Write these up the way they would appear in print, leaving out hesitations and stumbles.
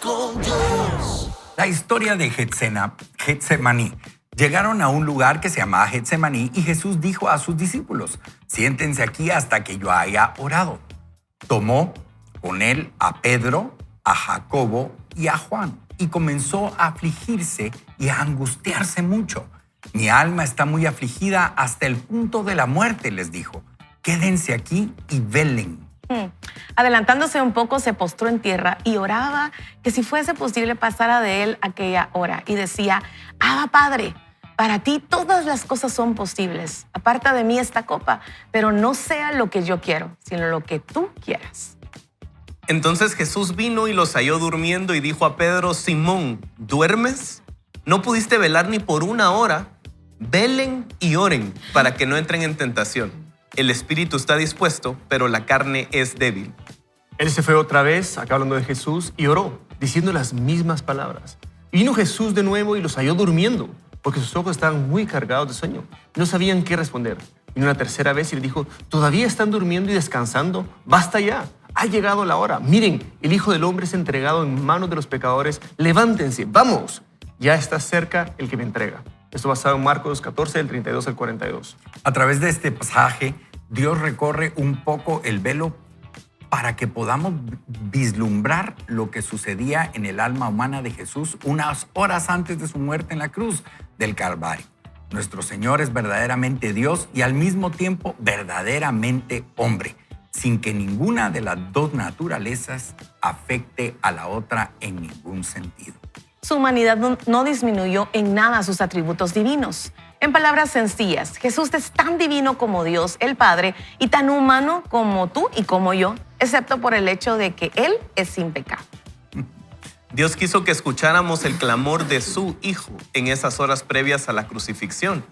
con Dios. La historia de Getsemaní. Llegaron a un lugar que se llamaba Getsemaní y Jesús dijo a sus discípulos: siéntense aquí hasta que yo haya orado. Tomó con él a Pedro, a Jacobo y a Juan y comenzó a afligirse y a angustiarse mucho. Mi alma está muy afligida hasta el punto de la muerte, les dijo. Quédense aquí y velen. Adelantándose un poco, se postró en tierra y oraba que si fuese posible pasara de él aquella hora. Y decía: Abba, Padre, para ti todas las cosas son posibles. Aparta de mí esta copa, pero no sea lo que yo quiero, sino lo que tú quieras. Entonces Jesús vino y los halló durmiendo y dijo a Pedro: Simón, ¿duermes? ¿No pudiste velar ni por una hora? Velen y oren para que no entren en tentación. El espíritu está dispuesto, pero la carne es débil. Él se fue otra vez, acá hablando de Jesús, y oró, diciendo las mismas palabras. Y vino Jesús de nuevo y los halló durmiendo, porque sus ojos estaban muy cargados de sueño. No sabían qué responder. Vino una tercera vez y le dijo: ¿todavía están durmiendo y descansando? ¡Basta ya! Ha llegado la hora. Miren, el Hijo del Hombre es entregado en manos de los pecadores. Levántense, vamos. Ya está cerca el que me entrega. Esto basado en Marcos 14, del 32 al 42. A través de este pasaje, Dios recorre un poco el velo para que podamos vislumbrar lo que sucedía en el alma humana de Jesús unas horas antes de su muerte en la cruz del Calvario. Nuestro Señor es verdaderamente Dios y al mismo tiempo verdaderamente hombre, sin que ninguna de las dos naturalezas afecte a la otra en ningún sentido. Su humanidad no disminuyó en nada sus atributos divinos. En palabras sencillas, Jesús es tan divino como Dios, el Padre, y tan humano como tú y como yo, excepto por el hecho de que Él es sin pecado. Dios quiso que escucháramos el clamor de su Hijo en esas horas previas a la crucifixión,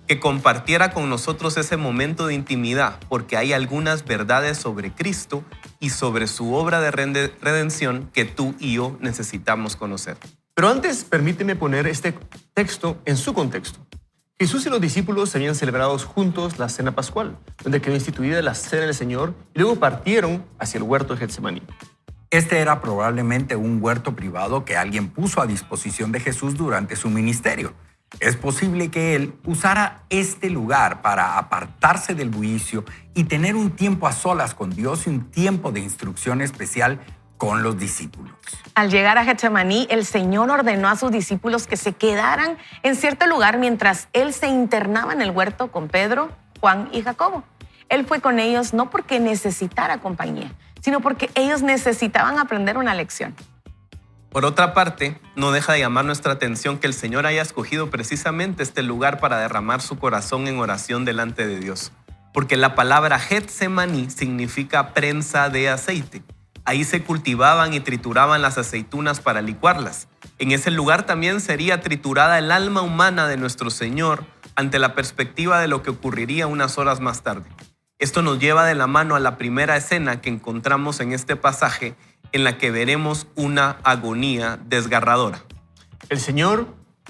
que compartiera con nosotros ese momento de intimidad, porque hay algunas verdades sobre Cristo y sobre su obra de redención que tú y yo necesitamos conocer. Pero antes, permíteme poner este texto en su contexto. Jesús y los discípulos habían celebrado juntos la cena pascual, donde quedó instituida la cena del Señor, y luego partieron hacia el huerto de Getsemaní. Este era probablemente un huerto privado que alguien puso a disposición de Jesús durante su ministerio. Es posible que él usara este lugar para apartarse del bullicio y tener un tiempo a solas con Dios y un tiempo de instrucción especial con los discípulos. Al llegar a Getsemaní, el Señor ordenó a sus discípulos que se quedaran en cierto lugar mientras Él se internaba en el huerto con Pedro, Juan y Jacobo. Él fue con ellos no porque necesitara compañía, sino porque ellos necesitaban aprender una lección. Por otra parte, no deja de llamar nuestra atención que el Señor haya escogido precisamente este lugar para derramar su corazón en oración delante de Dios, porque la palabra Getsemaní significa prensa de aceite. Ahí se cultivaban y trituraban las aceitunas para licuarlas. En ese lugar también sería triturada el alma humana de nuestro Señor ante la perspectiva de lo que ocurriría unas horas más tarde. Esto nos lleva de la mano a la primera escena que encontramos en este pasaje, en la que veremos una agonía desgarradora. El Señor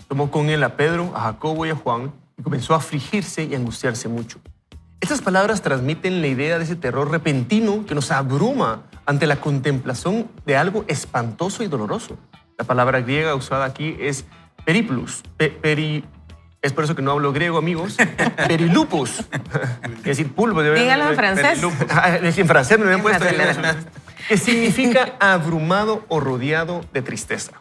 tomó con él a Pedro, a Jacobo y a Juan y comenzó a afligirse y angustiarse mucho. Estas palabras transmiten la idea de ese terror repentino que nos abruma ante la contemplación de algo espantoso y doloroso. La palabra griega usada aquí es periplus. Es por eso que no hablo griego, amigos. Perilupus. Es decir, pulpo. Dígalo en francés. En francés me lo habían puesto. francés. Que significa abrumado o rodeado de tristeza.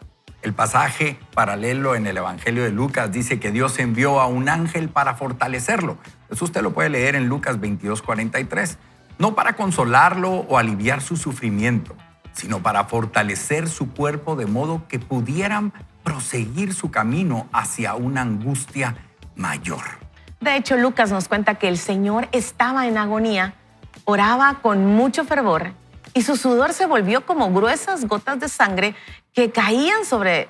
El pasaje paralelo en el Evangelio de Lucas dice que Dios envió a un ángel para fortalecerlo. Eso usted lo puede leer en Lucas 22:43. No para consolarlo o aliviar su sufrimiento, sino para fortalecer su cuerpo de modo que pudieran proseguir su camino hacia una angustia mayor. De hecho, Lucas nos cuenta que el Señor estaba en agonía, oraba con mucho fervor y su sudor se volvió como gruesas gotas de sangre que caían sobre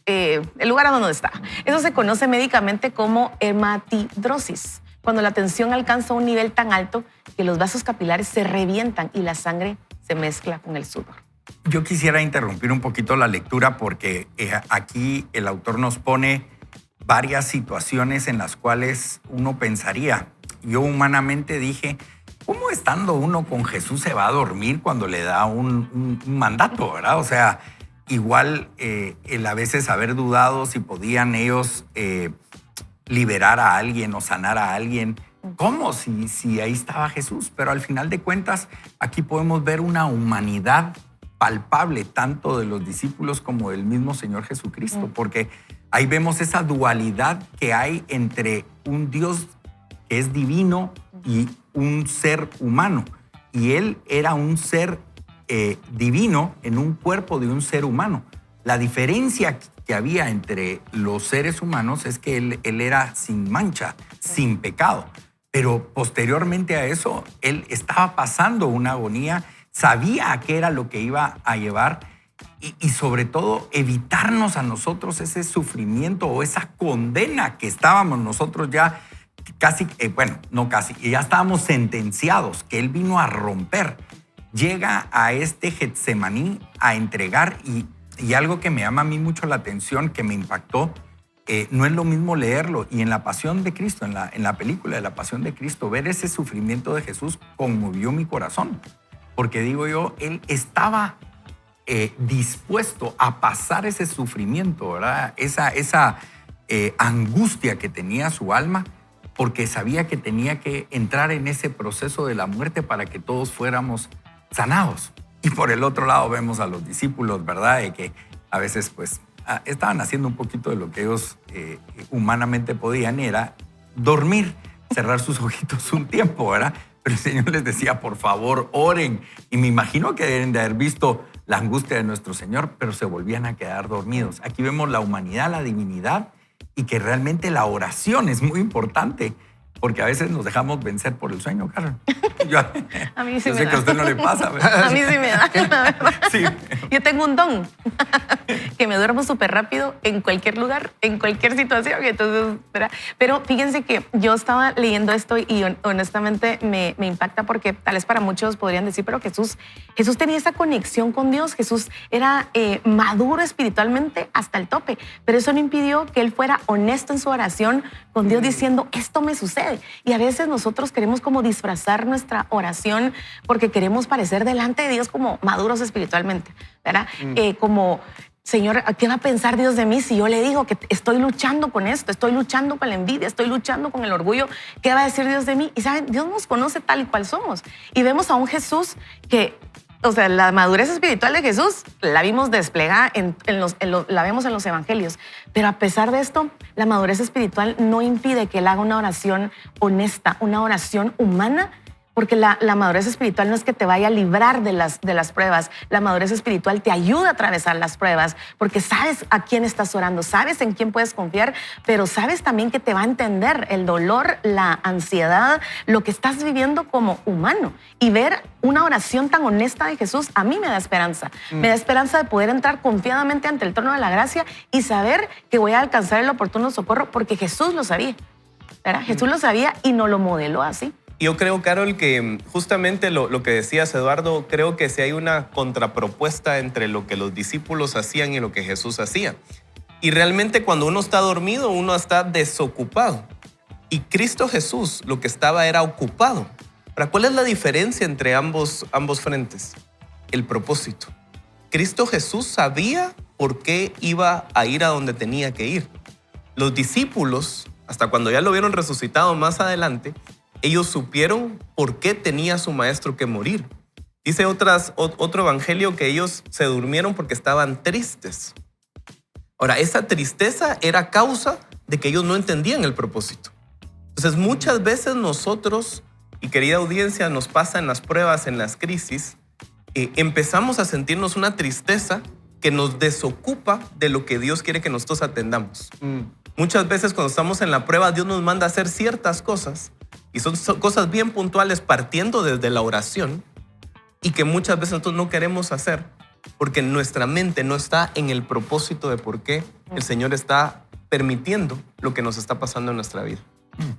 el lugar a donde está. Eso se conoce médicamente como hematidrosis, cuando la tensión alcanza un nivel tan alto que los vasos capilares se revientan y la sangre se mezcla con el sudor. Yo quisiera interrumpir un poquito la lectura porque aquí el autor nos pone varias situaciones en las cuales uno pensaría. Yo humanamente dije, ¿cómo estando uno con Jesús se va a dormir cuando le da un mandato, verdad? O sea, igual el a veces haber dudado si podían ellos liberar a alguien o sanar a alguien. ¿Cómo? Si ahí estaba Jesús. Pero al final de cuentas, aquí podemos ver una humanidad palpable, tanto de los discípulos como del mismo Señor Jesucristo, porque ahí vemos esa dualidad que hay entre un Dios que es divino y un ser humano. Y Él era un ser divino en un cuerpo de un ser humano. La diferencia que había entre los seres humanos es que él era sin mancha, sin pecado. Pero posteriormente a eso, Él estaba pasando una agonía, sabía a qué era lo que iba a llevar y sobre todo evitarnos a nosotros ese sufrimiento o esa condena que estábamos nosotros ya casi, no casi, ya estábamos sentenciados, que Él vino a romper. Llega a este Getsemaní a entregar y algo que me llama a mí mucho la atención, que me impactó, no es lo mismo leerlo. Y en la Pasión de Cristo, en la película de la Pasión de Cristo, ver ese sufrimiento de Jesús conmovió mi corazón. Porque digo yo, Él estaba dispuesto a pasar ese sufrimiento, ¿verdad? Esa angustia que tenía su alma, porque sabía que tenía que entrar en ese proceso de la muerte para que todos fuéramos sanados. Y por el otro lado vemos a los discípulos, ¿verdad? De que a veces pues estaban haciendo un poquito de lo que ellos humanamente podían, era dormir, cerrar sus ojitos un tiempo, ¿verdad? Pero el Señor les decía, por favor, oren. Y me imagino que deben de haber visto la angustia de nuestro Señor, pero se volvían a quedar dormidos. Aquí vemos la humanidad, la divinidad, y que realmente la oración es muy importante, porque a veces nos dejamos vencer por el sueño, Carol. A mí sí yo me sé da. que a usted no le pasa, ¿verdad? A mí sí me da, la verdad. Sí. Yo tengo un don, que me duermo súper rápido en cualquier lugar, en cualquier situación. Entonces, ¿verdad? Pero fíjense que yo estaba leyendo esto y honestamente me impacta porque tal vez para muchos podrían decir, pero Jesús tenía esa conexión con Dios. Jesús era maduro espiritualmente hasta el tope, pero eso no impidió que Él fuera honesto en su oración con Dios diciendo, esto me sucede. Y a veces nosotros queremos como disfrazar nuestra oración porque queremos parecer delante de Dios como maduros espiritualmente, ¿verdad? Como, Señor, ¿qué va a pensar Dios de mí si yo le digo que estoy luchando con esto, estoy luchando con la envidia, estoy luchando con el orgullo? ¿Qué va a decir Dios de mí? Y saben, Dios nos conoce tal y cual somos. Y vemos a un Jesús que, o sea, la madurez espiritual de Jesús la vimos desplegada, la vemos en los evangelios. Pero a pesar de esto, la madurez espiritual no impide que Él haga una oración honesta, una oración humana, porque la madurez espiritual no es que te vaya a librar de las pruebas. La madurez espiritual te ayuda a atravesar las pruebas, porque sabes a quién estás orando, sabes en quién puedes confiar, pero sabes también que te va a entender el dolor, la ansiedad, lo que estás viviendo como humano. Y ver una oración tan honesta de Jesús a mí me da esperanza. Me da esperanza de poder entrar confiadamente ante el trono de la gracia y saber que voy a alcanzar el oportuno socorro porque Jesús lo sabía, ¿verdad? Jesús lo sabía y nos lo modeló así. Yo creo, Carol, que justamente lo que decías, Eduardo, creo que si hay una contrapropuesta entre lo que los discípulos hacían y lo que Jesús hacía. Y realmente cuando uno está dormido, uno está desocupado. Y Cristo Jesús lo que estaba era ocupado. Ahora, ¿cuál es la diferencia entre ambos frentes? El propósito. Cristo Jesús sabía por qué iba a ir a donde tenía que ir. Los discípulos, hasta cuando ya lo vieron resucitado más adelante, ellos supieron por qué tenía su maestro que morir. Dice otro evangelio que ellos se durmieron porque estaban tristes. Ahora, esa tristeza era causa de que ellos no entendían el propósito. Entonces, muchas veces nosotros, y querida audiencia, nos pasa en las pruebas, en las crisis, empezamos a sentirnos una tristeza que nos desocupa de lo que Dios quiere que nosotros atendamos. Muchas veces cuando estamos en la prueba, Dios nos manda a hacer ciertas cosas, y son cosas bien puntuales partiendo desde la oración y que muchas veces nosotros no queremos hacer porque nuestra mente no está en el propósito de por qué el Señor está permitiendo lo que nos está pasando en nuestra vida.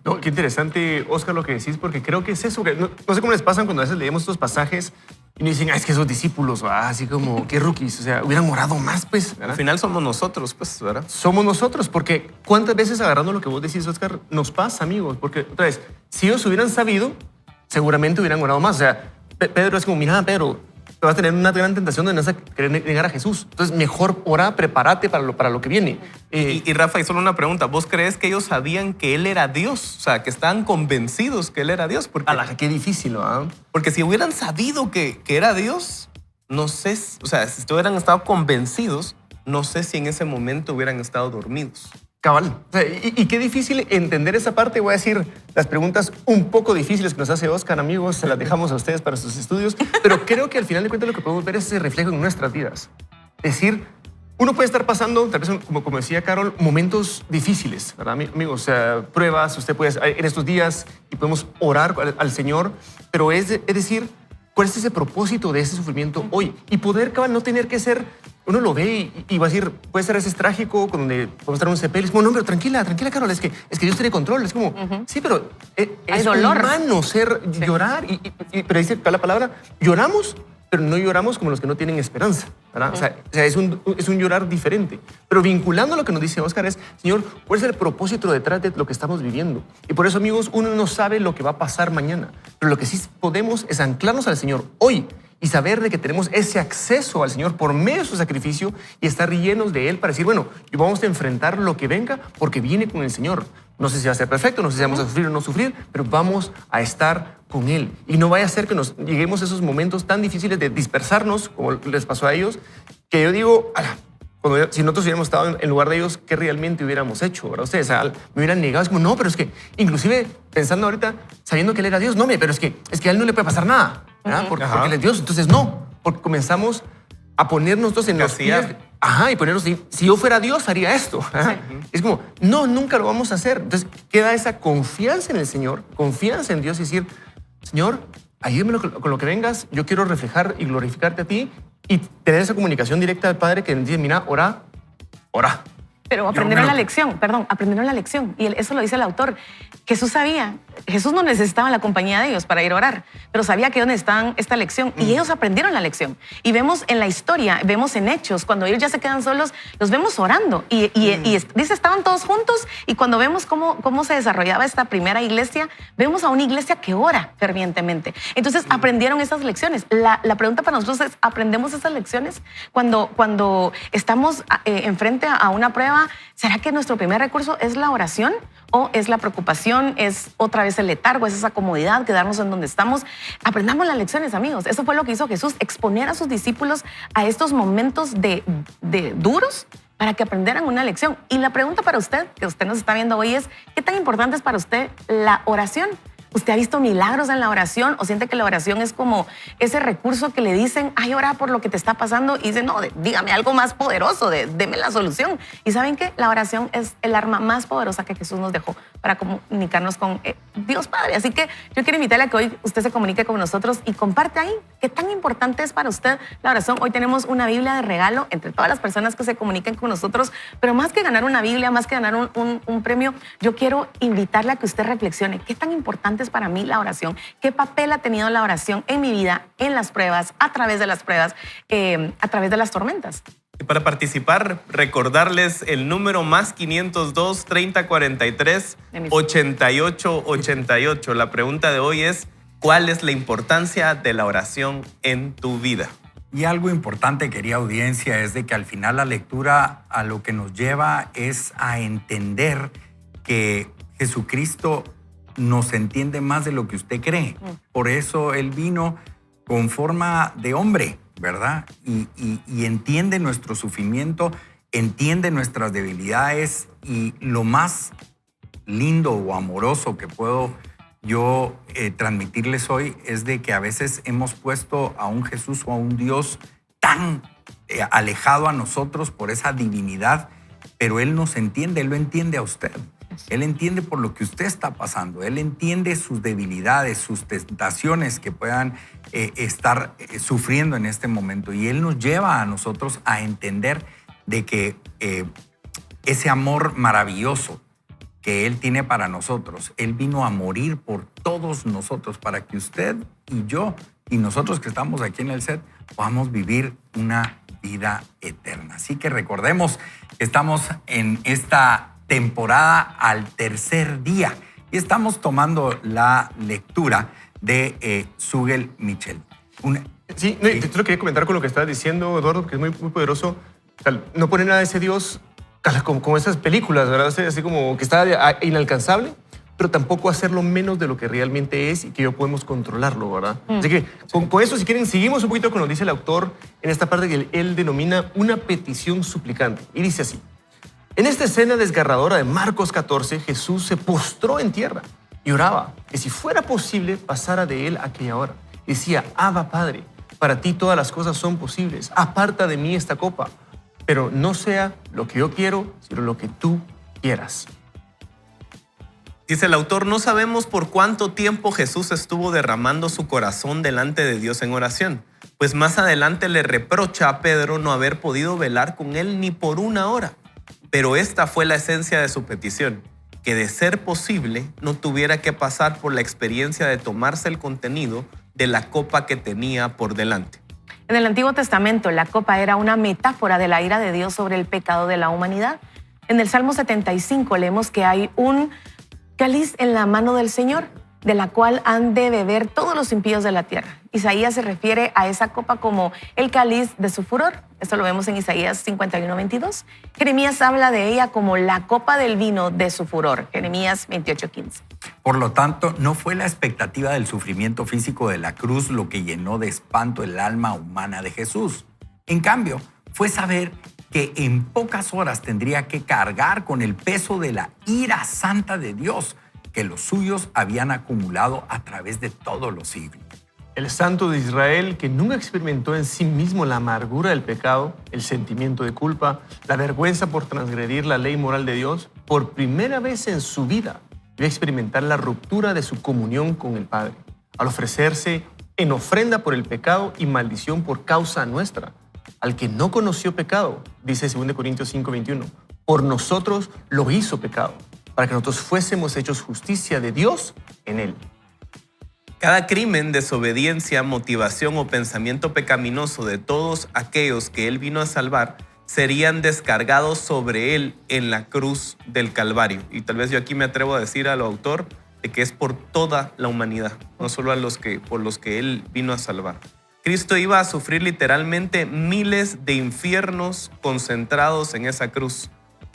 No, qué interesante, Oscar, lo que decís, porque creo que es eso. Que no sé cómo les pasan cuando a veces leemos estos pasajes y nos dicen, es que esos discípulos, así como, qué rookies, o sea, hubieran orado más, pues, ¿verdad? Al final somos nosotros, pues, ¿verdad? Somos nosotros, porque ¿cuántas veces agarrando lo que vos decís, Oscar, nos pasa, amigos? Porque, otra vez, si ellos hubieran sabido, seguramente hubieran orado más. O sea, Pedro es como, mira, Pedro, te vas a tener una gran tentación de no querer negar a Jesús. Entonces, mejor ora, prepárate para lo que viene. Y Rafa, y solo una pregunta. ¿Vos crees que ellos sabían que Él era Dios? O sea, que estaban convencidos que Él era Dios. Porque, qué difícil, ¿no? porque si hubieran sabido que era Dios, no sé, o sea, si hubieran estado convencidos, no sé si en ese momento hubieran estado dormidos. Cabal. O sea, y qué difícil entender esa parte. Voy a decir las preguntas un poco difíciles que nos hace Oscar, amigos. Se las dejamos a ustedes para sus estudios. Pero creo que al final de cuentas lo que podemos ver es ese reflejo en nuestras vidas. Es decir, uno puede estar pasando, tal vez como decía Carol, momentos difíciles, ¿verdad, amigos? O sea, pruebas, usted puede en estos días y podemos orar al Señor. Pero es decir, ¿cuál es ese propósito de ese sufrimiento hoy? Y poder, cabal, no tener que ser... Uno lo ve y va a decir, puede ser a veces trágico, donde podemos estar en un sepelio. Es como, no, pero tranquila, Carol, es que Dios tiene control. Es como, sí, pero es dolor. humano llorar. Pero dice la palabra, lloramos, pero no lloramos como los que no tienen esperanza, ¿verdad? O sea, es un llorar diferente. Pero vinculando lo que nos dice Oscar es, Señor, ¿cuál es el propósito detrás de lo que estamos viviendo? Y por eso, amigos, uno no sabe lo que va a pasar mañana. Pero lo que sí podemos es anclarnos al Señor hoy y saber de que tenemos ese acceso al Señor por medio de su sacrificio y estar llenos de Él para decir, bueno, vamos a enfrentar lo que venga porque viene con el Señor. No sé si va a ser perfecto, no sé si vamos a sufrir o no sufrir, pero vamos a estar con Él. Y no vaya a ser que nos lleguemos a esos momentos tan difíciles de dispersarnos, como les pasó a ellos, que yo digo, si nosotros hubiéramos estado en lugar de ellos, ¿qué realmente hubiéramos hecho? ¿Verdad? Ustedes me hubieran negado, es como, no, pero es que, inclusive pensando ahorita, sabiendo que Él era Dios, no, pero es que a Él no le puede pasar nada, ¿verdad? Porque Él es Dios. Entonces, no, porque comenzamos a ponernos en los pies. Y ponernos, si yo fuera Dios, haría esto. Sí. Es como, no, nunca lo vamos a hacer. Entonces, queda esa confianza en el Señor, confianza en Dios y decir, Señor, ayúdame con lo que vengas, yo quiero reflejar y glorificarte a ti y tener esa comunicación directa al Padre que dice, mira, ora. Pero aprendieron la lección. Y eso lo dice el autor. Jesús sabía, Jesús no necesitaba la compañía de ellos para ir a orar, pero sabía que ellos necesitaban esta lección y ellos aprendieron la lección. Y vemos en la historia, vemos en Hechos, cuando ellos ya se quedan solos, los vemos orando. Y dice, estaban todos juntos y cuando vemos cómo se desarrollaba esta primera iglesia, vemos a una iglesia que ora fervientemente. Entonces aprendieron esas lecciones. La pregunta para nosotros es, ¿aprendemos esas lecciones? Cuando estamos enfrente a una prueba, ¿será que nuestro primer recurso es la oración o es la preocupación, es otra vez el letargo, es esa comodidad, quedarnos en donde estamos? Aprendamos las lecciones, amigos. Eso fue lo que hizo Jesús, exponer a sus discípulos a estos momentos de duros para que aprendieran una lección. Y la pregunta para usted, que usted nos está viendo hoy, es ¿qué tan importante es para usted la oración? ¿Usted ha visto milagros en la oración o siente que la oración es como ese recurso que le dicen, ay, ora por lo que te está pasando? Y dice, no, dígame algo más poderoso, deme la solución. Y ¿saben qué? La oración es el arma más poderosa que Jesús nos dejó para comunicarnos con Dios Padre. Así que yo quiero invitarle a que hoy usted se comunique con nosotros y comparte ahí qué tan importante es para usted la oración. Hoy tenemos una Biblia de regalo entre todas las personas que se comuniquen con nosotros, pero más que ganar una Biblia, más que ganar un premio, yo quiero invitarle a que usted reflexione qué tan importante es para mí la oración, qué papel ha tenido la oración en mi vida, en las pruebas, a través de las pruebas, a través de las tormentas. Y para participar, recordarles el número más 502 3043 8888. La pregunta de hoy es, ¿cuál es la importancia de la oración en tu vida? Y algo importante, querida audiencia, es de que al final la lectura a lo que nos lleva es a entender que Jesucristo nos entiende más de lo que usted cree. Por eso Él vino con forma de hombre, ¿verdad? Y entiende nuestro sufrimiento, entiende nuestras debilidades y lo más lindo o amoroso que puedo yo transmitirles hoy es de que a veces hemos puesto a un Jesús o a un Dios tan alejado a nosotros por esa divinidad, pero Él nos entiende, Él lo entiende a usted. Él entiende por lo que usted está pasando. Él entiende sus debilidades, sus tentaciones que puedan estar sufriendo en este momento. Y Él nos lleva a nosotros a entender de que ese amor maravilloso que Él tiene para nosotros, Él vino a morir por todos nosotros para que usted y yo y nosotros que estamos aquí en el set podamos vivir una vida eterna. Así que recordemos que estamos en esta temporada al tercer día y estamos tomando la lectura de Sugel Mitchell. Sí, no, yo lo quería comentar con lo que estabas diciendo, Eduardo, que es muy, muy poderoso. No poner nada de ese Dios como esas películas, ¿verdad? O sea, así como que está inalcanzable, pero tampoco hacerlo menos de lo que realmente es y que yo podemos controlarlo, ¿verdad? Así que con eso, si quieren, seguimos un poquito con lo que dice el autor en esta parte que él denomina una petición suplicante. Y dice así: en esta escena desgarradora de Marcos 14, Jesús se postró en tierra y oraba que si fuera posible pasara de él aquella hora. Decía: Abba, Padre, para ti todas las cosas son posibles. Aparta de mí esta copa, pero no sea lo que yo quiero, sino lo que tú quieras. Dice el autor, no sabemos por cuánto tiempo Jesús estuvo derramando su corazón delante de Dios en oración, pues más adelante le reprocha a Pedro no haber podido velar con él ni por una hora. Pero esta fue la esencia de su petición, que de ser posible no tuviera que pasar por la experiencia de tomarse el contenido de la copa que tenía por delante. En el Antiguo Testamento, la copa era una metáfora de la ira de Dios sobre el pecado de la humanidad. En el Salmo 75 leemos que hay un cáliz en la mano del Señor, de la cual han de beber todos los impíos de la tierra. Isaías se refiere a esa copa como el cáliz de su furor. Esto lo vemos en Isaías 51:22. Jeremías habla de ella como la copa del vino de su furor. Jeremías 28:15. Por lo tanto, no fue la expectativa del sufrimiento físico de la cruz lo que llenó de espanto el alma humana de Jesús. En cambio, fue saber que en pocas horas tendría que cargar con el peso de la ira santa de Dios que los suyos habían acumulado a través de todos los siglos. El santo de Israel, que nunca experimentó en sí mismo la amargura del pecado, el sentimiento de culpa, la vergüenza por transgredir la ley moral de Dios, por primera vez en su vida iba a experimentar la ruptura de su comunión con el Padre, al ofrecerse en ofrenda por el pecado y maldición por causa nuestra. Al que no conoció pecado, dice 2 Corintios 5:21, por nosotros lo hizo pecado, para que nosotros fuésemos hechos justicia de Dios en él. Cada crimen, desobediencia, motivación o pensamiento pecaminoso de todos aquellos que él vino a salvar serían descargados sobre él en la cruz del Calvario. Y tal vez yo aquí me atrevo a decir al autor de que es por toda la humanidad, no solo por los que él vino a salvar. Cristo iba a sufrir literalmente miles de infiernos concentrados en esa cruz.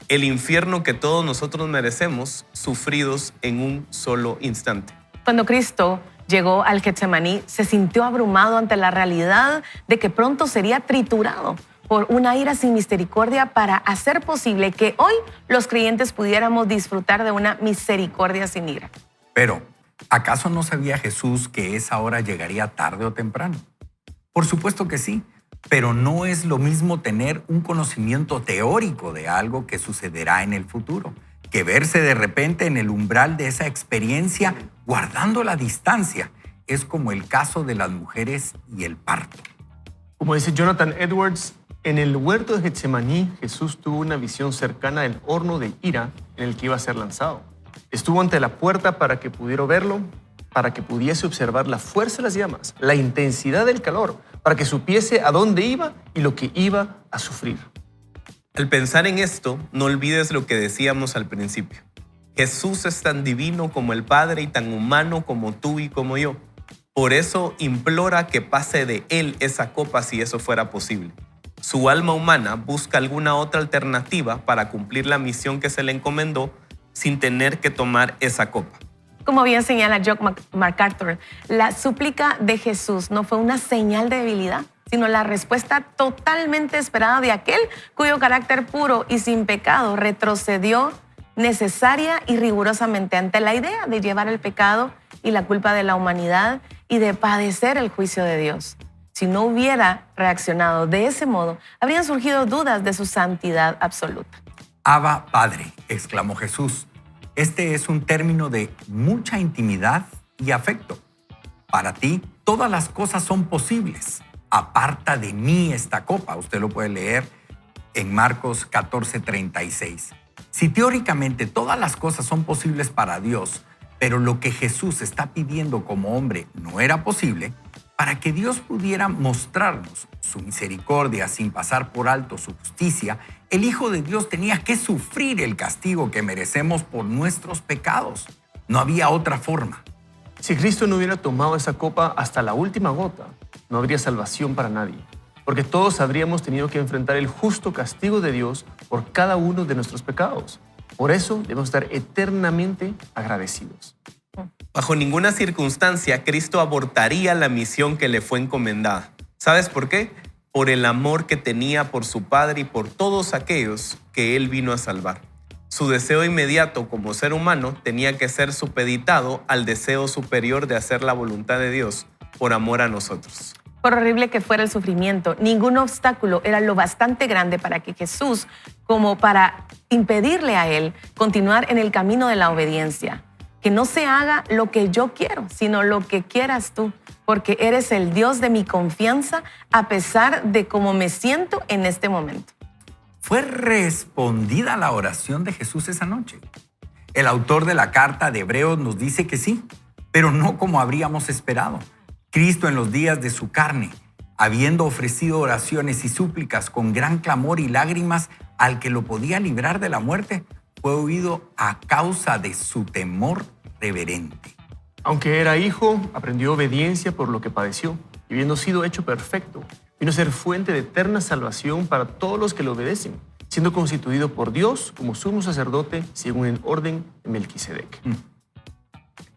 El infierno que todos nosotros merecemos, sufridos en un solo instante. Cuando Cristo llegó al Getsemaní, se sintió abrumado ante la realidad de que pronto sería triturado por una ira sin misericordia para hacer posible que hoy los creyentes pudiéramos disfrutar de una misericordia sin ira. Pero, ¿acaso no sabía Jesús que esa hora llegaría tarde o temprano? Por supuesto que sí, pero no es lo mismo tener un conocimiento teórico de algo que sucederá en el futuro, que verse de repente en el umbral de esa experiencia guardando la distancia. Es como el caso de las mujeres y el parto. Como dice Jonathan Edwards, en el huerto de Getsemaní, Jesús tuvo una visión cercana del horno de ira en el que iba a ser lanzado. Estuvo ante la puerta para que pudiera verlo, para que pudiese observar la fuerza de las llamas, la intensidad del calor, para que supiese a dónde iba y lo que iba a sufrir. Al pensar en esto, no olvides lo que decíamos al principio. Jesús es tan divino como el Padre y tan humano como tú y como yo. Por eso implora que pase de él esa copa si eso fuera posible. Su alma humana busca alguna otra alternativa para cumplir la misión que se le encomendó sin tener que tomar esa copa. Como bien señala John MacArthur, la súplica de Jesús no fue una señal de debilidad, sino la respuesta totalmente esperada de aquel cuyo carácter puro y sin pecado retrocedió necesaria y rigurosamente ante la idea de llevar el pecado y la culpa de la humanidad y de padecer el juicio de Dios. Si no hubiera reaccionado de ese modo, habrían surgido dudas de su santidad absoluta. Abba, Padre, exclamó Jesús. Este es un término de mucha intimidad y afecto. Para ti, todas las cosas son posibles. Aparta de mí esta copa. Usted lo puede leer en Marcos 14:36. Si teóricamente todas las cosas son posibles para Dios, pero lo que Jesús está pidiendo como hombre no era posible, para que Dios pudiera mostrarnos su misericordia sin pasar por alto su justicia, el Hijo de Dios tenía que sufrir el castigo que merecemos por nuestros pecados. No había otra forma. Si Cristo no hubiera tomado esa copa hasta la última gota, no habría salvación para nadie, porque todos habríamos tenido que enfrentar el justo castigo de Dios por cada uno de nuestros pecados. Por eso debemos estar eternamente agradecidos. Bajo ninguna circunstancia, Cristo abortaría la misión que le fue encomendada. ¿Sabes por qué? Por el amor que tenía por su Padre y por todos aquellos que Él vino a salvar. Su deseo inmediato como ser humano tenía que ser supeditado al deseo superior de hacer la voluntad de Dios por amor a nosotros. Por horrible que fuera el sufrimiento, ningún obstáculo era lo bastante grande para que Jesús, como para impedirle a Él continuar en el camino de la obediencia. Que no se haga lo que yo quiero, sino lo que quieras tú, porque eres el Dios de mi confianza a pesar de cómo me siento en este momento. ¿Fue respondida la oración de Jesús esa noche? El autor de la carta de Hebreos nos dice que sí, pero no como habríamos esperado. Cristo en los días de su carne, habiendo ofrecido oraciones y súplicas con gran clamor y lágrimas al que lo podía librar de la muerte, fue oído a causa de su temor reverente. Aunque era hijo, aprendió obediencia por lo que padeció, y habiendo sido hecho perfecto, vino a ser fuente de eterna salvación para todos los que le obedecen, siendo constituido por Dios como sumo sacerdote según el orden de Melquisedec.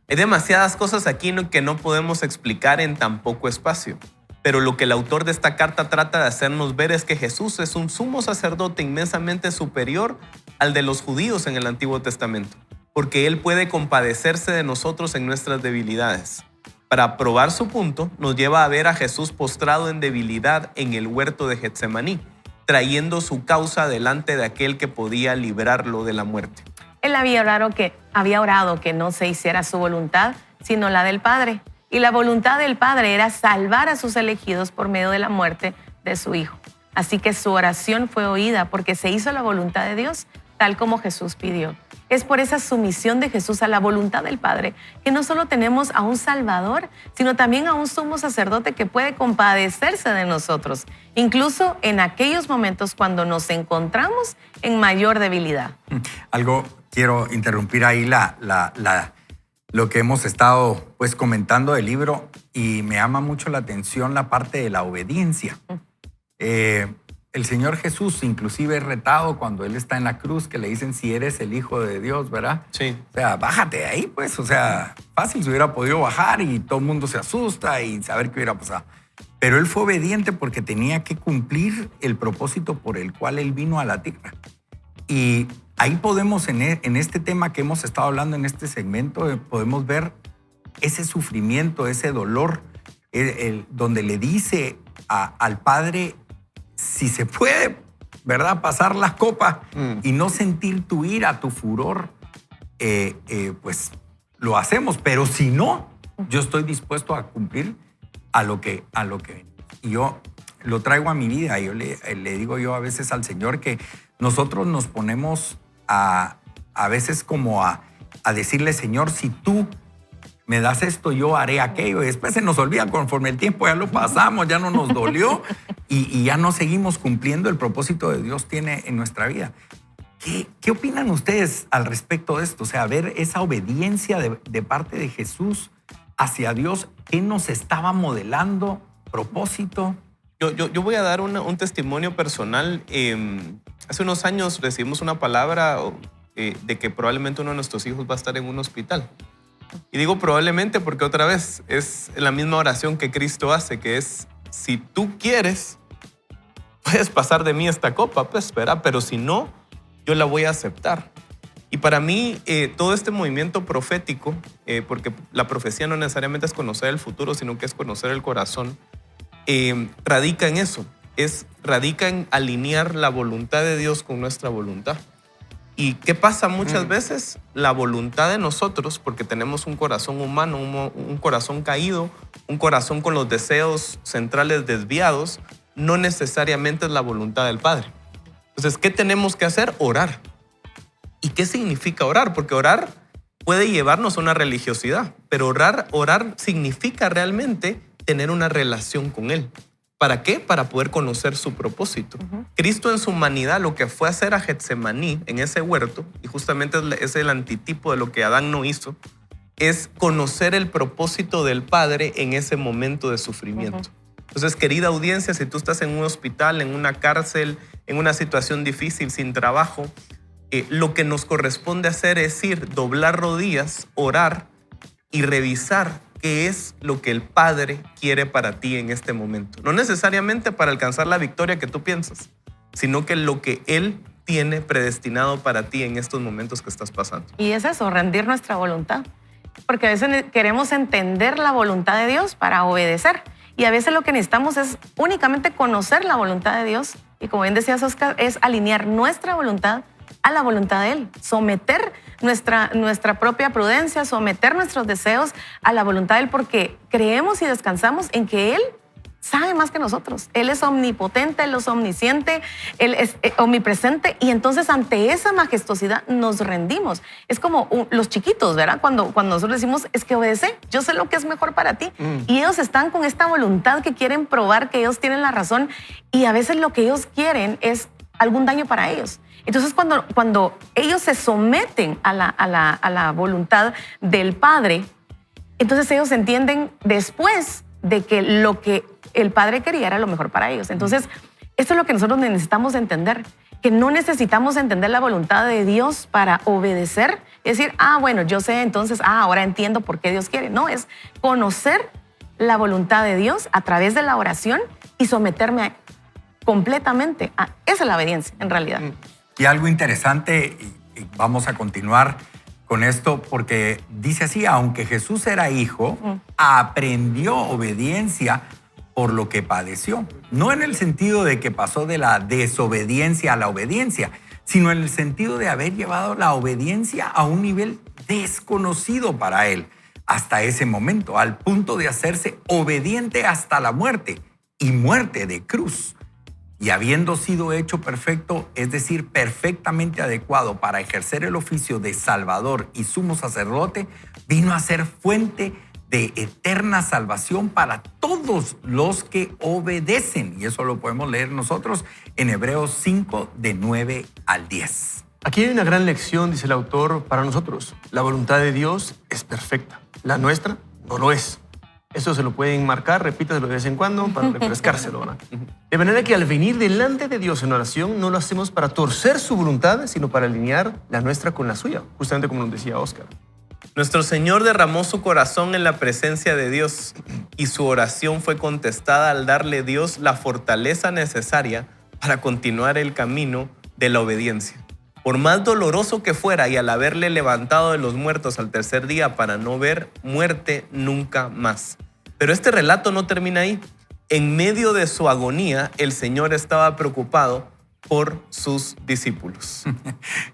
Hay demasiadas cosas aquí que no podemos explicar en tan poco espacio. Pero lo que el autor de esta carta trata de hacernos ver es que Jesús es un sumo sacerdote inmensamente superior al de los judíos en el Antiguo Testamento, porque Él puede compadecerse de nosotros en nuestras debilidades. Para probar su punto, nos lleva a ver a Jesús postrado en debilidad en el huerto de Getsemaní, trayendo su causa delante de aquel que podía librarlo de la muerte. Él había orado que no se hiciera su voluntad, sino la del Padre. Y la voluntad del Padre era salvar a sus elegidos por medio de la muerte de su Hijo. Así que su oración fue oída porque se hizo la voluntad de Dios, tal como Jesús pidió. Es por esa sumisión de Jesús a la voluntad del Padre que no solo tenemos a un Salvador, sino también a un sumo sacerdote que puede compadecerse de nosotros, incluso en aquellos momentos cuando nos encontramos en mayor debilidad. Algo quiero interrumpir ahí lo que hemos estado pues comentando del libro, y me llama mucho la atención la parte de la obediencia. El Señor Jesús inclusive es retado cuando Él está en la cruz, que le dicen si eres el Hijo de Dios, ¿verdad? Sí. O sea, bájate de ahí, pues. O sea, fácil se hubiera podido bajar y todo el mundo se asusta y saber qué hubiera pasado. Pero Él fue obediente porque tenía que cumplir el propósito por el cual Él vino a la tierra. Y ahí podemos, en este tema que hemos estado hablando en este segmento, podemos ver ese sufrimiento, ese dolor, donde le dice al Padre, si se puede, ¿verdad?, pasar la copa y no sentir tu ira, tu furor, pues lo hacemos. Pero si no, yo estoy dispuesto a cumplir a lo que y yo lo traigo a mi vida. Yo le digo yo a veces al Señor que nosotros nos ponemos a veces como a decirle, Señor, si tú me das esto, yo haré aquello. Y después se nos olvida, conforme el tiempo ya lo pasamos, ya no nos dolió y ya no seguimos cumpliendo el propósito de Dios tiene en nuestra vida. ¿Qué opinan ustedes al respecto de esto? O sea, ver esa obediencia de parte de Jesús hacia Dios, ¿qué nos estaba modelando? ¿Propósito? Yo voy a dar un testimonio personal. Hace unos años recibimos una palabra de que probablemente uno de nuestros hijos va a estar en un hospital. Y digo probablemente porque otra vez es la misma oración que Cristo hace, que es, si tú quieres, puedes pasar de mí esta copa, pues espera, pero si no, yo la voy a aceptar. Y para mí, todo este movimiento profético, porque la profecía no necesariamente es conocer el futuro, sino que es conocer el corazón, radica en eso, radica en alinear la voluntad de Dios con nuestra voluntad. ¿Y qué pasa muchas veces? La voluntad de nosotros, porque tenemos un corazón humano, un corazón caído, un corazón con los deseos centrales desviados, no necesariamente es la voluntad del Padre. Entonces, ¿qué tenemos que hacer? Orar. ¿Y qué significa orar? Porque orar puede llevarnos a una religiosidad, pero orar significa realmente tener una relación con Él. ¿Para qué? Para poder conocer su propósito. Cristo en su humanidad lo que fue a hacer a Getsemaní, en ese huerto, y justamente es el antitipo de lo que Adán no hizo, es conocer el propósito del Padre en ese momento de sufrimiento. Entonces, querida audiencia, si tú estás en un hospital, en una cárcel, en una situación difícil, sin trabajo, lo que nos corresponde hacer es ir, doblar rodillas, orar y revisar qué es lo que el Padre quiere para ti en este momento. No necesariamente para alcanzar la victoria que tú piensas, sino que lo que Él tiene predestinado para ti en estos momentos que estás pasando. Y es eso, rendir nuestra voluntad. Porque a veces queremos entender la voluntad de Dios para obedecer. Y a veces lo que necesitamos es únicamente conocer la voluntad de Dios. Y como bien decías, Oscar, es alinear nuestra voluntad a la voluntad de Él. Someter nuestra propia prudencia, someter nuestros deseos a la voluntad de Él, porque creemos y descansamos en que Él sabe más que nosotros. Él es omnipotente, Él es omnisciente, Él es omnipresente, y entonces ante esa majestuosidad nos rendimos. Es como los chiquitos, ¿verdad? Cuando nosotros decimos, es que obedece, yo sé lo que es mejor para ti. Y ellos están con esta voluntad que quieren probar que ellos tienen la razón, y a veces lo que ellos quieren es algún daño para ellos. Entonces cuando ellos se someten a la voluntad del Padre, entonces ellos entienden después de que lo que el Padre quería era lo mejor para ellos. Entonces, esto es lo que nosotros necesitamos entender, que no necesitamos entender la voluntad de Dios para obedecer. Es decir, bueno, yo sé, entonces, ahora entiendo por qué Dios quiere. No, es conocer la voluntad de Dios a través de la oración y someterme completamente a esa es la obediencia, en realidad. Y algo interesante, y vamos a continuar con esto, porque dice así, aunque Jesús era hijo, aprendió obediencia por lo que padeció. No en el sentido de que pasó de la desobediencia a la obediencia, sino en el sentido de haber llevado la obediencia a un nivel desconocido para él hasta ese momento, al punto de hacerse obediente hasta la muerte, y muerte de cruz. Y habiendo sido hecho perfecto, es decir, perfectamente adecuado para ejercer el oficio de Salvador y sumo sacerdote, vino a ser fuente de eterna salvación para todos los que obedecen. Y eso lo podemos leer nosotros en Hebreos 5, de 9 al 10. Aquí hay una gran lección, dice el autor, para nosotros. La voluntad de Dios es perfecta. La nuestra no lo es. Eso se lo pueden marcar, repítaselo de vez en cuando para refrescárselo, ¿verdad? De manera que al venir delante de Dios en oración no lo hacemos para torcer su voluntad, sino para alinear la nuestra con la suya, justamente como nos decía Oscar. Nuestro Señor derramó su corazón en la presencia de Dios y su oración fue contestada al darle a Dios la fortaleza necesaria para continuar el camino de la obediencia. Por más doloroso que fuera, y al haberle levantado de los muertos al tercer día para no ver muerte nunca más. Pero este relato no termina ahí. En medio de su agonía, el Señor estaba preocupado por sus discípulos.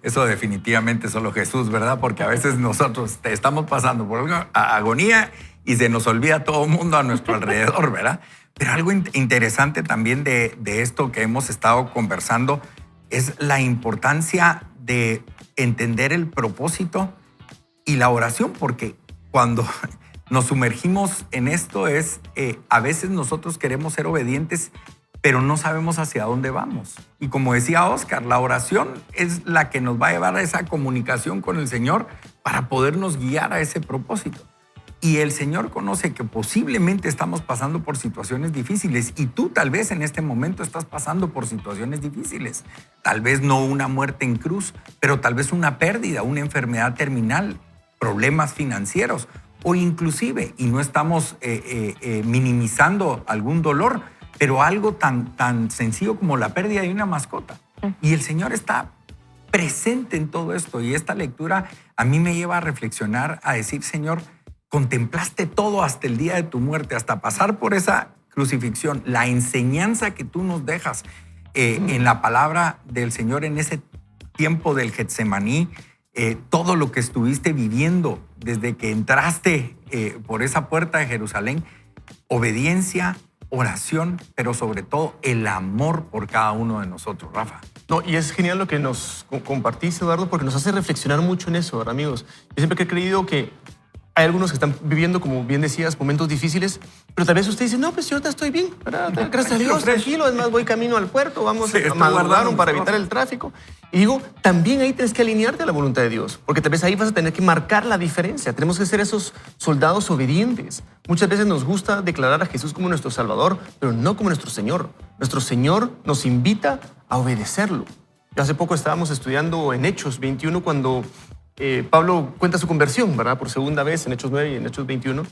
Eso definitivamente solo Jesús, ¿verdad? Porque a veces nosotros estamos pasando por una agonía y se nos olvida todo el mundo a nuestro alrededor, ¿verdad? Pero algo interesante también de esto que hemos estado conversando es la importancia de entender el propósito y la oración, porque cuando nos sumergimos en esto a veces nosotros queremos ser obedientes, pero no sabemos hacia dónde vamos. Y como decía Oscar, la oración es la que nos va a llevar a esa comunicación con el Señor para podernos guiar a ese propósito. Y el Señor conoce que posiblemente estamos pasando por situaciones difíciles, y tú tal vez en este momento estás pasando por situaciones difíciles. Tal vez no una muerte en cruz, pero tal vez una pérdida, una enfermedad terminal, problemas financieros o inclusive, y no estamos minimizando algún dolor, pero algo tan sencillo como la pérdida de una mascota. Y el Señor está presente en todo esto, y esta lectura a mí me lleva a reflexionar, a decir, Señor, contemplaste todo hasta el día de tu muerte, hasta pasar por esa crucifixión, la enseñanza que tú nos dejas en la palabra del Señor en ese tiempo del Getsemaní, todo lo que estuviste viviendo desde que entraste por esa puerta de Jerusalén, obediencia, oración, pero sobre todo el amor por cada uno de nosotros, Rafa. No, y es genial lo que nos compartís, Eduardo, porque nos hace reflexionar mucho en eso, ¿verdad, amigos? Yo siempre he creído que Hay algunos que están viviendo, como bien decías, momentos difíciles, pero tal vez usted dice, no, pues yo ahorita estoy bien, ¿verdad? Gracias a Dios, tranquilo, es más, voy camino al puerto, vamos Sí, a está madrugar guardando para mis evitar cosas. el tráfico. Y digo, también ahí tienes que alinearte a la voluntad de Dios, porque tal vez ahí vas a tener que marcar la diferencia. Tenemos que ser esos soldados obedientes. Muchas veces nos gusta declarar a Jesús como nuestro Salvador, pero no como nuestro Señor. Nuestro Señor nos invita a obedecerlo. Hace poco estábamos estudiando en Hechos 21 cuando Pablo cuenta su conversión, ¿verdad? Por segunda vez en Hechos 9 y en Hechos 21.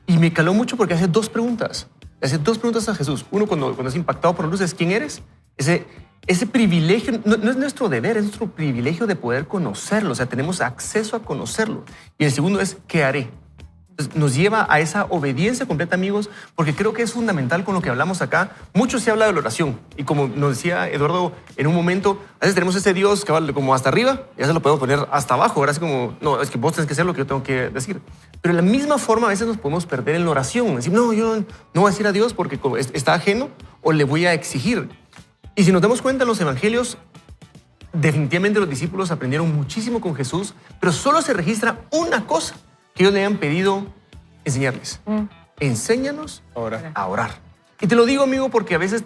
Y me caló mucho porque hace dos preguntas. Le hace dos preguntas a Jesús. Uno, cuando es impactado por la luz, es ¿quién eres? Ese privilegio, no es nuestro deber, es nuestro privilegio de poder conocerlo. O sea, tenemos acceso a conocerlo. Y el segundo es ¿qué haré? Entonces, nos lleva a esa obediencia completa, amigos, porque creo que es fundamental con lo que hablamos acá. Mucho se habla de la oración. Y como nos decía Eduardo en un momento, a veces tenemos ese Dios que va como hasta arriba y a veces lo podemos poner hasta abajo. Ahora así como, no, es que vos tenés que hacer lo que yo tengo que decir. Pero de la misma forma a veces nos podemos perder en la oración. Decir, no, yo no voy a decir a Dios porque está ajeno o le voy a exigir. Y si nos damos cuenta en los evangelios, definitivamente los discípulos aprendieron muchísimo con Jesús, pero solo se registra una cosa que ellos le habían pedido enseñarles. Enséñanos Ahora. a orar. Y te lo digo, amigo, porque a veces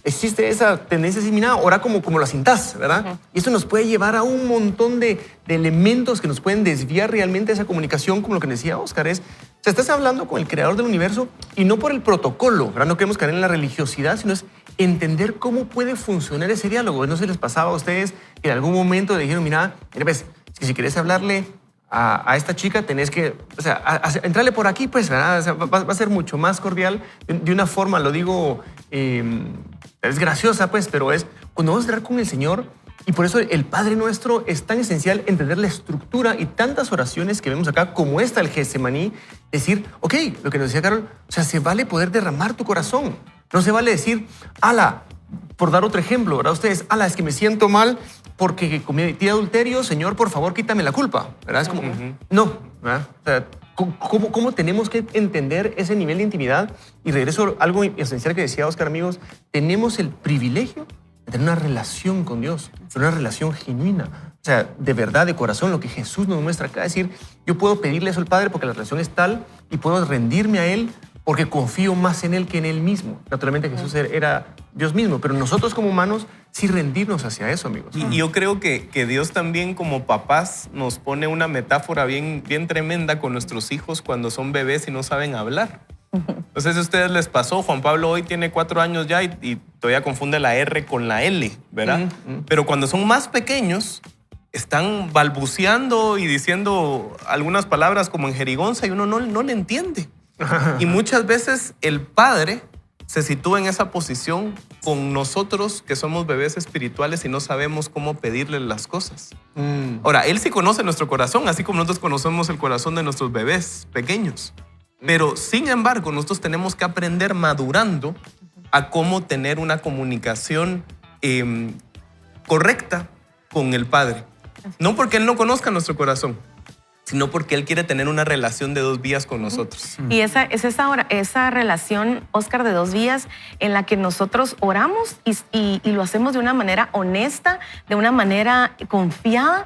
existe esa tendencia así, mira, orar como la cintas, ¿verdad? Y eso nos puede llevar a un montón de elementos que nos pueden desviar realmente esa comunicación, como lo que decía Oscar, o sea, estás hablando con el creador del universo y no por el protocolo, ¿verdad? No queremos caer en la religiosidad, sino es entender cómo puede funcionar ese diálogo. No se les pasaba a ustedes que en algún momento le dijeron, mira, ves, si quieres hablarle a esta chica, tenés que, o sea, entrarle por aquí, pues, ¿verdad? O sea, va a ser mucho más cordial, de una forma, lo digo, es graciosa, pues, pero es cuando vamos a hablar con el Señor, y por eso el Padre Nuestro es tan esencial entender la estructura y tantas oraciones que vemos acá, como esta, el Getsemaní, decir, ok, lo que nos decía Carol, o sea, se vale poder derramar tu corazón. No se vale decir, ala, por dar otro ejemplo, ¿verdad? Ustedes, ala, es que me siento mal porque cometí adulterio, Señor, por favor, quítame la culpa, ¿verdad? Es como, no, ¿verdad? O sea, ¿cómo tenemos que entender ese nivel de intimidad? Y regreso a algo esencial que decía Oscar, amigos, tenemos el privilegio de tener una relación con Dios, una relación genuina. O sea, de verdad, de corazón, lo que Jesús nos muestra acá, es decir, yo puedo pedirle eso al Padre porque la relación es tal y puedo rendirme a Él porque confío más en Él que en Él mismo. Naturalmente Jesús era Dios mismo, pero nosotros como humanos sí rendirnos hacia eso, amigos. Y yo creo que Dios también como papás nos pone una metáfora bien tremenda con nuestros hijos cuando son bebés y no saben hablar. No sé si a ustedes les pasó, Juan Pablo hoy tiene 4 años ya y todavía confunde la R con la L, ¿verdad? Pero cuando son más pequeños, están balbuceando y diciendo algunas palabras como en jerigonza y uno no le entiende. Y muchas veces el padre se sitúa en esa posición con nosotros que somos bebés espirituales y no sabemos cómo pedirle las cosas. Ahora, él sí conoce nuestro corazón, así como nosotros conocemos el corazón de nuestros bebés pequeños. Pero, sin embargo, nosotros tenemos que aprender madurando a cómo tener una comunicación correcta con el Padre. No porque Él no conozca nuestro corazón, sino porque Él quiere tener una relación de 2 vías con nosotros. Y esa relación, Oscar, de 2 vías en la que nosotros oramos y lo hacemos de una manera honesta, de una manera confiada,